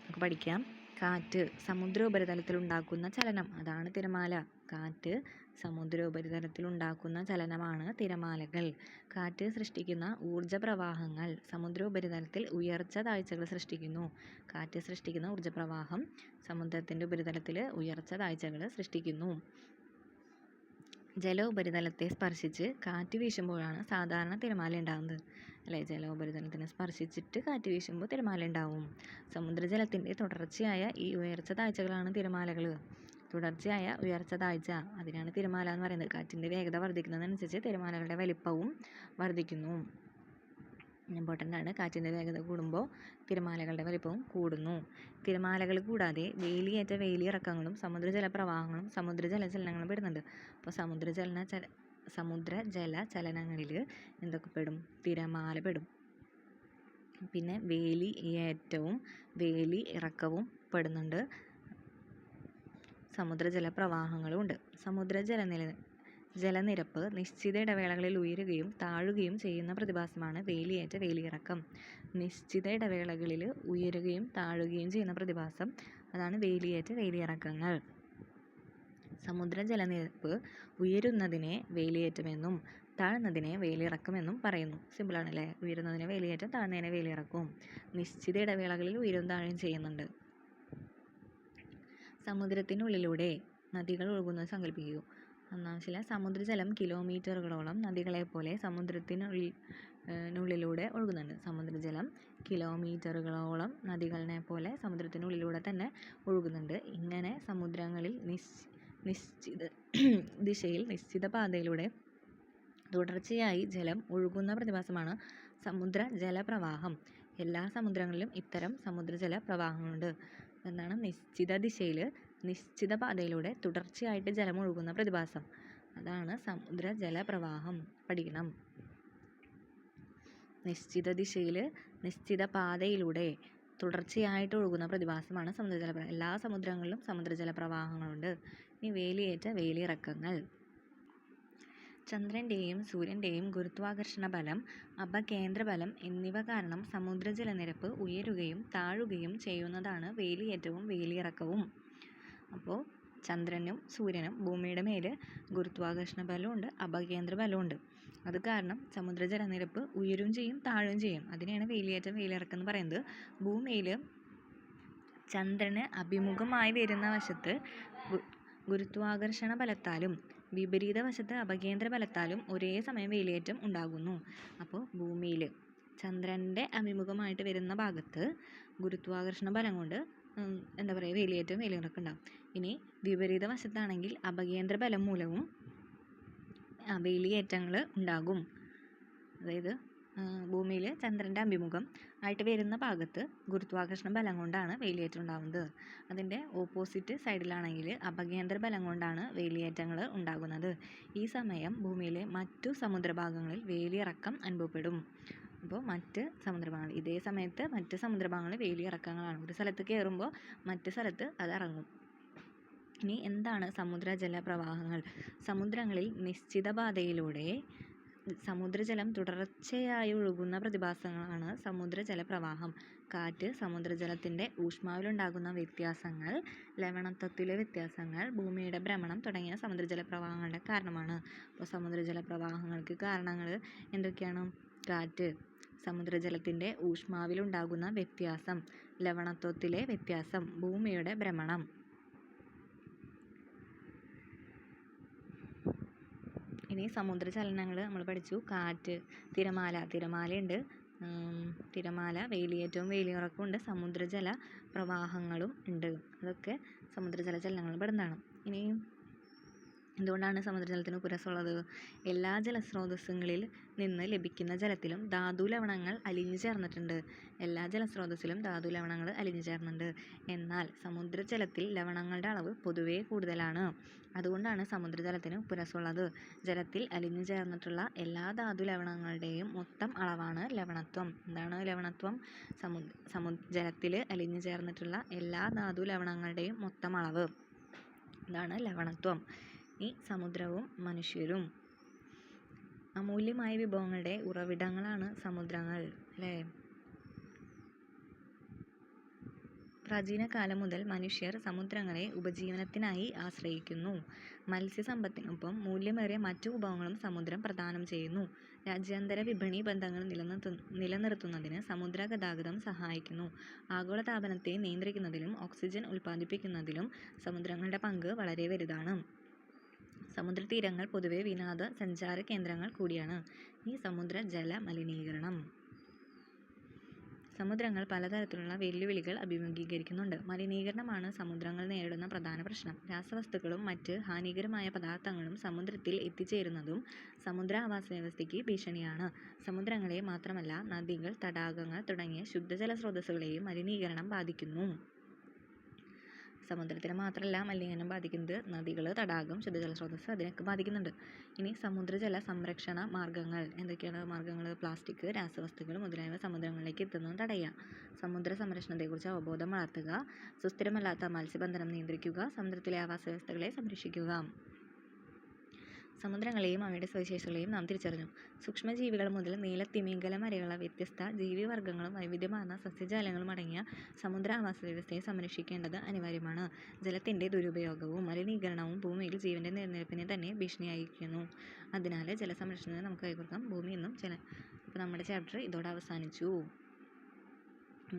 നമുക്ക് പഠിക്കാം. കാറ്റ് സമുദ്ര ഉപരിതലത്തിൽ ഉണ്ടാക്കുന്ന ചലനം, അതാണ് തിരമാല. കാറ്റ് സമുദ്ര ഉപരിതലത്തിൽ ഉണ്ടാക്കുന്ന ചലനമാണ് തിരമാലകൾ. കാറ്റ് സൃഷ്ടിക്കുന്ന ഊർജ പ്രവാഹങ്ങൾ സമുദ്ര ഉപരിതലത്തിൽ ഉയർച്ച താഴ്ചകൾ സൃഷ്ടിക്കുന്നു. കാറ്റ് സൃഷ്ടിക്കുന്ന ഊർജ പ്രവാഹം സമുദ്രത്തിൻ്റെ ഉപരിതലത്തിൽ ഉയർച്ച താഴ്ചകൾ സൃഷ്ടിക്കുന്നു. ജല ഉപരിതലത്തെ സ്പർശിച്ച് കാറ്റ് വീശുമ്പോഴാണ് സാധാരണ തിരമാല ഉണ്ടാകുന്നത്, അല്ലേ? ജല ഉപരിതലത്തിനെ സ്പർശിച്ചിട്ട് കാറ്റ് വീശുമ്പോൾ തിരമാല ഉണ്ടാവും. സമുദ്രജലത്തിൻ്റെ തുടർച്ചയായ ഈ ഉയർച്ച താഴ്ചകളാണ് തിരമാലകൾ. തുടർച്ചയായ ഉയർച്ച താഴ്ച, അതിനാണ് തിരമാല എന്ന് പറയുന്നത്. കാറ്റിൻ്റെ വേഗത വർദ്ധിക്കുന്നതനുസരിച്ച് തിരമാലകളുടെ വലിപ്പവും വർദ്ധിക്കുന്നു. ഇമ്പോർട്ടൻ്റ് ആണ്. കാറ്റിൻ്റെ വേഗത കൂടുമ്പോൾ തിരമാലകളുടെ വലിപ്പവും കൂടുന്നു. തിരമാലകൾ കൂടാതെ വേലിയേറ്റ വേലിയിറക്കങ്ങളും സമുദ്രജല പ്രവാഹങ്ങളും സമുദ്രജല ചലനങ്ങളും പെടുന്നുണ്ട്. അപ്പോൾ സമുദ്രജല ചലനങ്ങളിൽ എന്തൊക്കെ പെടും? തിരമാല പെടും. പിന്നെ വേലിയേറ്റവും വേലി ഇറക്കവും പെടുന്നുണ്ട്. സമുദ്രജല പ്രവാഹങ്ങളും ഉണ്ട്. ജലനിരപ്പ് നിശ്ചിത ഇടവേളകളിൽ ഉയരുകയും താഴുകയും ചെയ്യുന്ന പ്രതിഭാസമാണ് വേലിയേറ്റ വേലിയിറക്കം. നിശ്ചിത ഇടവേളകളിൽ ഉയരുകയും താഴുകയും ചെയ്യുന്ന പ്രതിഭാസം, അതാണ് വേലിയേറ്റ വേലിയിറക്കങ്ങൾ. സമുദ്ര ജലനിരപ്പ് ഉയരുന്നതിനെ വേലിയേറ്റമെന്നും താഴ്ന്നതിനെ വേലിയിറക്കമെന്നും പറയുന്നു. സിമ്പിളാണല്ലേ? ഉയരുന്നതിനെ വേലിയേറ്റം, താഴ്ന്നതിനെ വേലിയിറക്കവും. നിശ്ചിത ഇടവേളകളിൽ ഉയരും താഴുകയും ചെയ്യുന്നുണ്ട്. സമുദ്രത്തിനുള്ളിലൂടെ നദികൾ ഒഴുകുന്നത് സങ്കല്പിക്കൂ. ഒന്നാമത്തെ, സമുദ്രജലം കിലോമീറ്ററുകളോളം നദികളെപ്പോലെ സമുദ്രത്തിനുള്ളിലൂടെ ഒഴുകുന്നുണ്ട്. സമുദ്രജലം കിലോമീറ്ററുകളോളം നദികളെ പോലെ സമുദ്രത്തിനുള്ളിലൂടെ തന്നെ ഒഴുകുന്നുണ്ട്. ഇങ്ങനെ സമുദ്രങ്ങളിൽ നിശ്ചിത ദിശയിൽ നിശ്ചിത പാതയിലൂടെ തുടർച്ചയായി ജലം ഒഴുകുന്ന പ്രതിഭാസമാണ് സമുദ്ര ജലപ്രവാഹം. എല്ലാ സമുദ്രങ്ങളിലും ഇത്തരം സമുദ്രജല പ്രവാഹങ്ങളുണ്ട്. എന്താണ്? നിശ്ചിത ദിശയിൽ നിശ്ചിത പാതയിലൂടെ തുടർച്ചയായിട്ട് ജലം ഒഴുകുന്ന പ്രതിഭാസം. അതാണ് സമുദ്രജല പ്രവാഹം. പഠിക്കണം. നിശ്ചിത ദിശയിൽ നിശ്ചിത പാതയിലൂടെ തുടർച്ചയായിട്ട് ഒഴുകുന്ന പ്രതിഭാസമാണ് സമുദ്രജല പ്രവാഹം. എല്ലാ സമുദ്രങ്ങളിലും സമുദ്രജല പ്രവാഹങ്ങളുണ്ട്. ഇനി വേലിയേറ്റ വേലിയിറക്കങ്ങൾ. ചന്ദ്രൻ്റെയും സൂര്യൻ്റെയും ഗുരുത്വാകർഷണ ബലം, അപകേന്ദ്ര ബലം എന്നിവ കാരണം സമുദ്രജലനിരപ്പ് ഉയരുകയും താഴുകയും ചെയ്യുന്നതാണ് വേലിയേറ്റവും വേലിയിറക്കവും. അപ്പോൾ ചന്ദ്രനും സൂര്യനും ഭൂമിയുടെ മേൽ ഗുരുത്വാകർഷണ ബലമുണ്ട്, അപകേന്ദ്ര ബലമുണ്ട്. അത് കാരണം സമുദ്രജലനിരപ്പ് ഉയരും ചെയ്യും താഴുകയും ചെയ്യും. അതിനെയാണ് വേലിയേറ്റം വേലിയിറക്കം എന്ന് പറയുന്നത്. ഭൂമിയിൽ ചന്ദ്രന് അഭിമുഖമായി വരുന്ന വശത്ത് ഗുരുത്വാകർഷണ ബലത്താലും വിപരീത വശത്ത് അപകേന്ദ്ര ബലത്താലും ഒരേ സമയം വേലിയേറ്റം ഉണ്ടാകുന്നു. അപ്പോൾ ഭൂമിയിൽ ചന്ദ്രൻ്റെ അഭിമുഖമായിട്ട് വരുന്ന ഭാഗത്ത് ഗുരുത്വാകർഷണ ബലം കൊണ്ട് എന്താ പറയുക, വേലിയേറ്റവും വേലിയിറക്കം ഉണ്ടാകും. ഇനി വിപരീത വശത്താണെങ്കിൽ അപകേന്ദ്ര ബലം മൂലവും വേലിയേറ്റങ്ങൾ ഉണ്ടാകും. അതായത് ഭൂമിയിൽ ചന്ദ്രൻ്റെ അഭിമുഖം ആയിട്ട് വരുന്ന ഭാഗത്ത് ഗുരുത്വാകർഷണ ബലം കൊണ്ടാണ് വേലിയേറ്റം ഉണ്ടാകുന്നത്. അതിൻ്റെ ഓപ്പോസിറ്റ് സൈഡിലാണെങ്കിൽ അപകേന്ദ്ര ബലം കൊണ്ടാണ് വേലിയേറ്റങ്ങൾ ഉണ്ടാകുന്നത്. ഈ സമയം ഭൂമിയിലെ മറ്റു സമുദ്രഭാഗങ്ങളിൽ വേലിയിറക്കം അനുഭവപ്പെടും. അപ്പോൾ മറ്റ് സമുദ്രഭാഗങ്ങൾ ഇതേ സമയത്ത് മറ്റ് സമുദ്രഭാഗങ്ങളിൽ വേലിയിറക്കങ്ങളാണ്. ഒരു സ്ഥലത്ത് കയറുമ്പോൾ മറ്റ് സ്ഥലത്ത് അത് ഇറങ്ങും. ഇനി എന്താണ് സമുദ്രജല പ്രവാഹങ്ങൾ? സമുദ്രങ്ങളിൽ നിശ്ചിത പാതയിലൂടെ സമുദ്രജലം തുടർച്ചയായി ഒഴുകുന്ന പ്രതിഭാസങ്ങളാണ് സമുദ്രജല പ്രവാഹം. കാറ്റ്, സമുദ്രജലത്തിൻ്റെ ഊഷ്മാവിലുണ്ടാകുന്ന വ്യത്യാസങ്ങൾ, ലവണത്വത്തിലെ വ്യത്യാസങ്ങൾ, ഭൂമിയുടെ ഭ്രമണം തുടങ്ങിയ സമുദ്രജല പ്രവാഹങ്ങളുടെ കാരണമാണ്. അപ്പോൾ സമുദ്രജല പ്രവാഹങ്ങൾക്ക് കാരണങ്ങൾ എന്തൊക്കെയാണ്? കാറ്റ്, സമുദ്രജലത്തിൻ്റെ ഊഷ്മാവിലുണ്ടാകുന്ന വ്യത്യാസം, ലവണത്വത്തിലെ വ്യത്യാസം, ഭൂമിയുടെ ഭ്രമണം. ഇനി സമുദ്രചലനങ്ങൾ നമ്മൾ പഠിച്ചു. കാറ്റ്, തിരമാലയുണ്ട്. തിരമാല, വേലിയേറ്റവും വേലിയിറക്കവും ഉണ്ട്. സമുദ്രജല പ്രവാഹങ്ങളും ഉണ്ട്. അതൊക്കെ സമുദ്രജല ചലനങ്ങൾ പെടുന്നതാണ്. ഇനി എന്തുകൊണ്ടാണ് സമുദ്രജലത്തിന് ഉപ്പുരസമുള്ളത്? എല്ലാ ജലസ്രോതസ്സുകളിൽ നിന്ന് ലഭിക്കുന്ന ജലത്തിലും ധാതു ലവണങ്ങൾ അലിഞ്ഞു ചേർന്നിട്ടുണ്ട്. എല്ലാ ജലസ്രോതസ്സിലും ധാതു ലവണങ്ങൾ അലിഞ്ഞു ചേർന്നുണ്ട്. എന്നാൽ സമുദ്രജലത്തിൽ ലവണങ്ങളുടെ അളവ് പൊതുവേ കൂടുതലാണ്. അതുകൊണ്ടാണ് സമുദ്രജലത്തിന് ഉപ്പുരസമുള്ളത്. ജലത്തിൽ അലിഞ്ഞു ചേർന്നിട്ടുള്ള എല്ലാ ധാതു ലവണങ്ങളുടെയും മൊത്തം അളവാണ് ലവണത്വം. എന്താണ് ലവണത്വം? ജലത്തിൽ അലിഞ്ഞു ചേർന്നിട്ടുള്ള എല്ലാ ധാതു ലവണങ്ങളുടെയും മൊത്തം അളവ്. ഇതാണ് ലവണത്വം. ഈ സമുദ്രവും മനുഷ്യരും. അമൂല്യമായ വിഭവങ്ങളുടെ ഉറവിടങ്ങളാണ് സമുദ്രങ്ങൾ, അല്ലേ? പ്രാചീന കാലം മുതൽ മനുഷ്യർ സമുദ്രങ്ങളെ ഉപജീവനത്തിനായി ആശ്രയിക്കുന്നു. മത്സ്യസമ്പത്തിനൊപ്പം മൂല്യമേറിയ മറ്റു വിഭവങ്ങളും സമുദ്രം പ്രദാനം ചെയ്യുന്നു. രാജ്യാന്തര വിപണി ബന്ധങ്ങൾ നിലനിർത്തുന്നതിന് സമുദ്ര ഗതാഗതം സഹായിക്കുന്നു. ആഗോളതാപനത്തെ നിയന്ത്രിക്കുന്നതിലും ഓക്സിജൻ ഉൽപ്പാദിപ്പിക്കുന്നതിലും സമുദ്രങ്ങളുടെ പങ്ക് വളരെ വലുതാണ്. സമുദ്രതീരങ്ങൾ പൊതുവെ വിനോദ സഞ്ചാര കേന്ദ്രങ്ങൾ കൂടിയാണ്. ഈ സമുദ്രജല മലിനീകരണം. സമുദ്രങ്ങൾ പലതരത്തിലുള്ള വെല്ലുവിളികൾ അഭിമുഖീകരിക്കുന്നുണ്ട്. മലിനീകരണമാണ് സമുദ്രങ്ങൾ നേരിടുന്ന പ്രധാന പ്രശ്നം. രാസവസ്തുക്കളും മറ്റ് ഹാനികരമായ പദാർത്ഥങ്ങളും സമുദ്രത്തിൽ എത്തിച്ചേരുന്നതും സമുദ്ര ആവാസ വ്യവസ്ഥയ്ക്ക് ഭീഷണിയാണ്. സമുദ്രങ്ങളെ മാത്രമല്ല നദികൾ, തടാകങ്ങൾ തുടങ്ങിയ ശുദ്ധജല സ്രോതസ്സുകളെയും മലിനീകരണം ബാധിക്കുന്നു. സമുദ്രത്തിന് മാത്രമല്ല മലിനീകരണം ബാധിക്കുന്നത്, നദികൾ, തടാകം, ശുദ്ധജല സ്രോതസ്സ് അതിനൊക്കെ ബാധിക്കുന്നുണ്ട്. ഇനി സമുദ്രജല സംരക്ഷണ മാർഗ്ഗങ്ങൾ എന്തൊക്കെയാണ്? മാർഗ്ഗങ്ങൾ പ്ലാസ്റ്റിക്, രാസവസ്തുക്കൾ മുതലായവ സമുദ്രങ്ങളിലേക്ക് എത്തുന്നത് തടയുക, സമുദ്ര സംരക്ഷണത്തെക്കുറിച്ച് അവബോധം വളർത്തുക, സുസ്ഥിരമല്ലാത്ത മത്സ്യബന്ധനം നിയന്ത്രിക്കുക, സമുദ്രത്തിലെ ആവാസ വ്യവസ്ഥകളെ സംരക്ഷിക്കുക. സമുദ്രങ്ങളെയും അവയുടെ സവിശേഷതകളെയും നാം തിരിച്ചറിഞ്ഞു. സൂക്ഷ്മജീവികൾ മുതൽ നീലത്തിമിംഗലം വരെയുള്ള വ്യത്യസ്ത ജീവിവർഗ്ഗങ്ങളും വൈവിധ്യമാർന്ന സസ്യജാലങ്ങളും അടങ്ങിയ സമുദ്ര ആവാസ വ്യവസ്ഥയെ സംരക്ഷിക്കേണ്ടത് അനിവാര്യമാണ്. ജലത്തിൻ്റെ ദുരുപയോഗവും മലിനീകരണവും ഭൂമിയിൽ ജീവൻ്റെ നിലനിൽപ്പിനെ തന്നെ ഭീഷണിയായിരിക്കുന്നു. അതിനാൽ ജലസംരക്ഷണത്തിന് നമുക്ക് കൈകോർക്കാം. ഭൂമി എന്നും ജലം. അപ്പോൾ നമ്മുടെ ചാപ്റ്റർ ഇതോടെ അവസാനിച്ചു.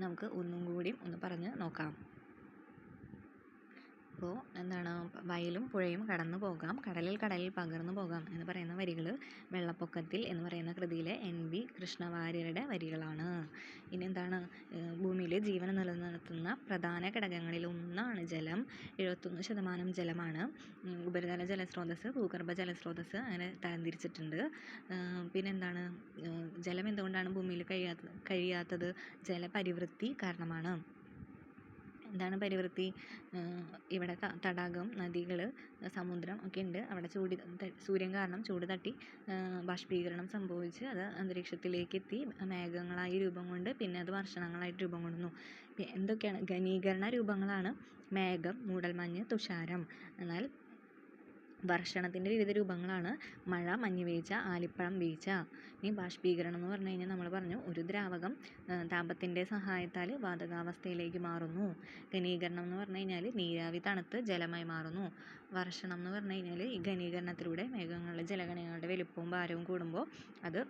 നമുക്ക് ഒന്നും കൂടി ഒന്ന് പറഞ്ഞ് നോക്കാം. അപ്പോൾ എന്താണ്? വയലും പുഴയും കടന്നു പോകാം, കടലിൽ പകർന്നു പോകാം എന്ന് പറയുന്ന വരികൾ വെള്ളപ്പൊക്കത്തിൽ എന്ന് പറയുന്ന കൃതിയിലെ NV കൃഷ്ണവാര്യരുടെ വരികളാണ്. ഇനി എന്താണ്? ഭൂമിയിൽ ജീവൻ നിലനിർത്തുന്ന പ്രധാന ഘടകങ്ങളിൽ ഒന്നാണ് ജലം. 71% ജലമാണ്. ഉപരിതല ജലസ്രോതസ്സ്, ഭൂഗർഭ ജലസ്രോതസ്സ് അങ്ങനെ തരംതിരിച്ചിട്ടുണ്ട്. പിന്നെന്താണ്? ജലം എന്തുകൊണ്ടാണ് ഭൂമിയിൽ കഴിയാത്തത്? ജലപരിവൃത്തി കാരണമാണ്. എന്താണ് പരിവൃത്തി? ഇവിടെ തടാകം, നദികൾ, സമുദ്രം ഒക്കെ ഉണ്ട്. അവിടെ സൂര്യൻ കാരണം ചൂട് തട്ടി ബാഷ്പീകരണം സംഭവിച്ച് അത് അന്തരീക്ഷത്തിലേക്ക് എത്തി മേഘങ്ങളായി രൂപം കൊണ്ട് പിന്നെ അത് വർഷണങ്ങളായിട്ട് രൂപം കൊള്ളുന്നു. എന്തൊക്കെയാണ് ഘനീകരണ രൂപങ്ങളാണ്? മേഘം, മൂടൽമഞ്ഞ്, തുഷാരം. എന്നാൽ വർഷണത്തിൻ്റെ വിവിധ രൂപങ്ങളാണ് മഴ, മഞ്ഞ് വീഴ്ച, ആലിപ്പഴം വീഴ്ച. ഇനി ബാഷ്പീകരണം എന്ന് പറഞ്ഞു കഴിഞ്ഞാൽ നമ്മൾ പറഞ്ഞു ഒരു ദ്രാവകം താപത്തിൻ്റെ സഹായത്താൽ വാതകാവസ്ഥയിലേക്ക് മാറുന്നു. ഘനീകരണം എന്ന് പറഞ്ഞു കഴിഞ്ഞാൽ നീരാവി തണുത്ത് ജലമായി മാറുന്നു. വർഷണം എന്ന് പറഞ്ഞു കഴിഞ്ഞാൽ ഈ ഘനീകരണത്തിലൂടെ മേഘങ്ങളിലെ ജലകണങ്ങളുടെ വലുപ്പവും ഭാരവും കൂടുമ്പോൾ അത്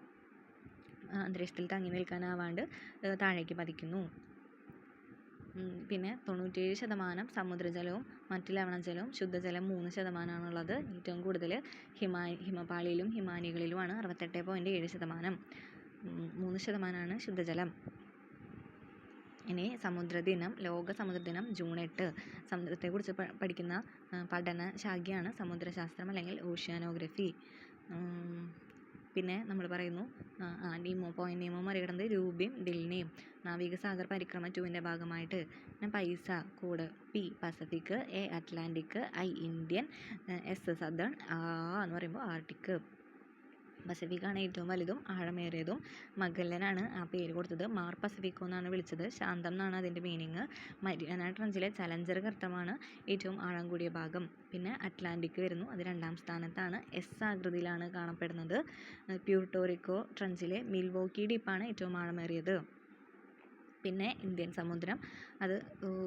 അന്തരീക്ഷത്തിൽ തങ്ങി നിൽക്കാനാവാണ്ട് താഴേക്ക് പതിക്കുന്നു. പിന്നെ 97% സമുദ്രജലവും മറ്റ് ലവണജലവും, ശുദ്ധജലം 3%. ഏറ്റവും കൂടുതൽ ഹിമപാളിയിലും ഹിമാനികളിലുമാണ് 68.7%. 3% ശുദ്ധജലം. ഇനി സമുദ്രദിനം, ലോക സമുദ്രദിനം ജൂൺ 8. സമുദ്രത്തെക്കുറിച്ച് പഠിക്കുന്ന പഠന ശാഖയാണ് സമുദ്രശാസ്ത്രം അല്ലെങ്കിൽ ഓഷ്യാനോഗ്രഫി. പിന്നെ നമ്മൾ പറയുന്നു പോയിന്റ് നിയമം മറികടന്നത് രൂപയും ഡിൽനെയും. നാവികസാഗർ പരിക്രമ 2ൻ്റെ ഭാഗമായിട്ട്. പിന്നെ പൈസ code P Pacific, A Atlantic, I Indian, S southern, എന്ന് പറയുമ്പോൾ ആർട്ടിക്. പസഫിക്കാണ് ഏറ്റവും വലുതും ആഴമേറിയതും. മഗല്ലനാണ് ആ പേര് കൊടുത്തത്. മാർ പസഫിക്കോ എന്നാണ് വിളിച്ചത്. ശാന്തം എന്നാണ് അതിൻ്റെ മീനിങ്. മരിയാന ട്രഞ്ചിലെ ചലഞ്ചർ ഗർത്തമാണ് ഏറ്റവും ആഴം കൂടിയ ഭാഗം. പിന്നെ അറ്റ്ലാന്റിക് വരുന്നു, അത് 2ാം സ്ഥാനത്താണ്. S ആകൃതിയിലാണ് കാണപ്പെടുന്നത്. പ്യൂർട്ടോറിക്കോ ട്രഞ്ചിലെ മിൽവോക്കി ഡീപ്പാണ് ഏറ്റവും ആഴമേറിയത്. പിന്നെ ഇന്ത്യൻ സമുദ്രം, അത്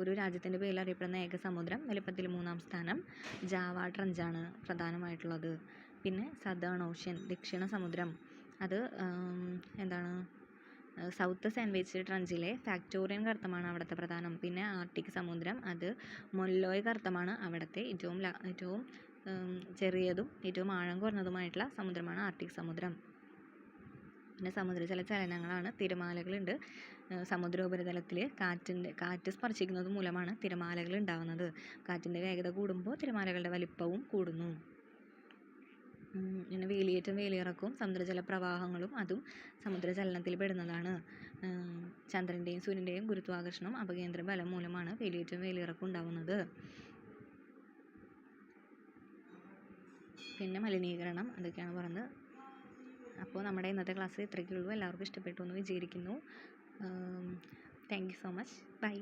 ഒരു രാജ്യത്തിൻ്റെ പേരിൽ അറിയപ്പെടുന്ന ഏക സമുദ്രം, വലുപ്പത്തിൽ 3ാം സ്ഥാനം. ജാവ ട്രഞ്ചാണ് പ്രധാനമായിട്ടുള്ളത്. പിന്നെ സദേൺ ഓഷ്യൻ, ദക്ഷിണ സമുദ്രം, അത് എന്താണ് സൗത്ത് സാൻഡ്വിച്ച് ട്രഞ്ചിലെ ഫാക്ടോറിയൻ ഗർത്തമാണ് അവിടുത്തെ പ്രധാനം. പിന്നെ ആർട്ടിക് സമുദ്രം, അത് മൊല്ലോയ് ഗർത്തമാണ് അവിടുത്തെ ഏറ്റവും ചെറിയതും ഏറ്റവും ആഴം കുറഞ്ഞതുമായിട്ടുള്ള സമുദ്രമാണ് ആർട്ടിക് സമുദ്രം. പിന്നെ സമുദ്രജല ചലനങ്ങളാണ്. തിരമാലകളുണ്ട്. സമുദ്രോപരിതലത്തിൽ കാറ്റ് സ്പർശിക്കുന്നത് മൂലമാണ് തിരമാലകൾ ഉണ്ടാകുന്നത്. കാറ്റിൻ്റെ വേഗത കൂടുമ്പോൾ തിരമാലകളുടെ വലിപ്പവും കൂടുന്നു. പിന്നെ വേലിയേറ്റം, വേലിയിറക്കവും സമുദ്രജല പ്രവാഹങ്ങളും അതും സമുദ്രചലനത്തിൽ പെടുന്നതാണ്. ചന്ദ്രൻ്റെയും സൂര്യൻ്റെയും ഗുരുത്വാകർഷണം അപകേന്ദ്ര ബലം മൂലമാണ് വേലിയേറ്റം, വേലിയിറക്കം ഉണ്ടാകുന്നത്. പിന്നെ മലിനീകരണം, അതൊക്കെയാണ് പറഞ്ഞത്. അപ്പോൾ നമ്മുടെ ഇന്നത്തെ ക്ലാസ് ഇത്രയൊക്കെ ഉള്ളൂ. എല്ലാവർക്കും ഇഷ്ടപ്പെട്ടു എന്ന് വിചാരിക്കുന്നു. Thank you so much. By.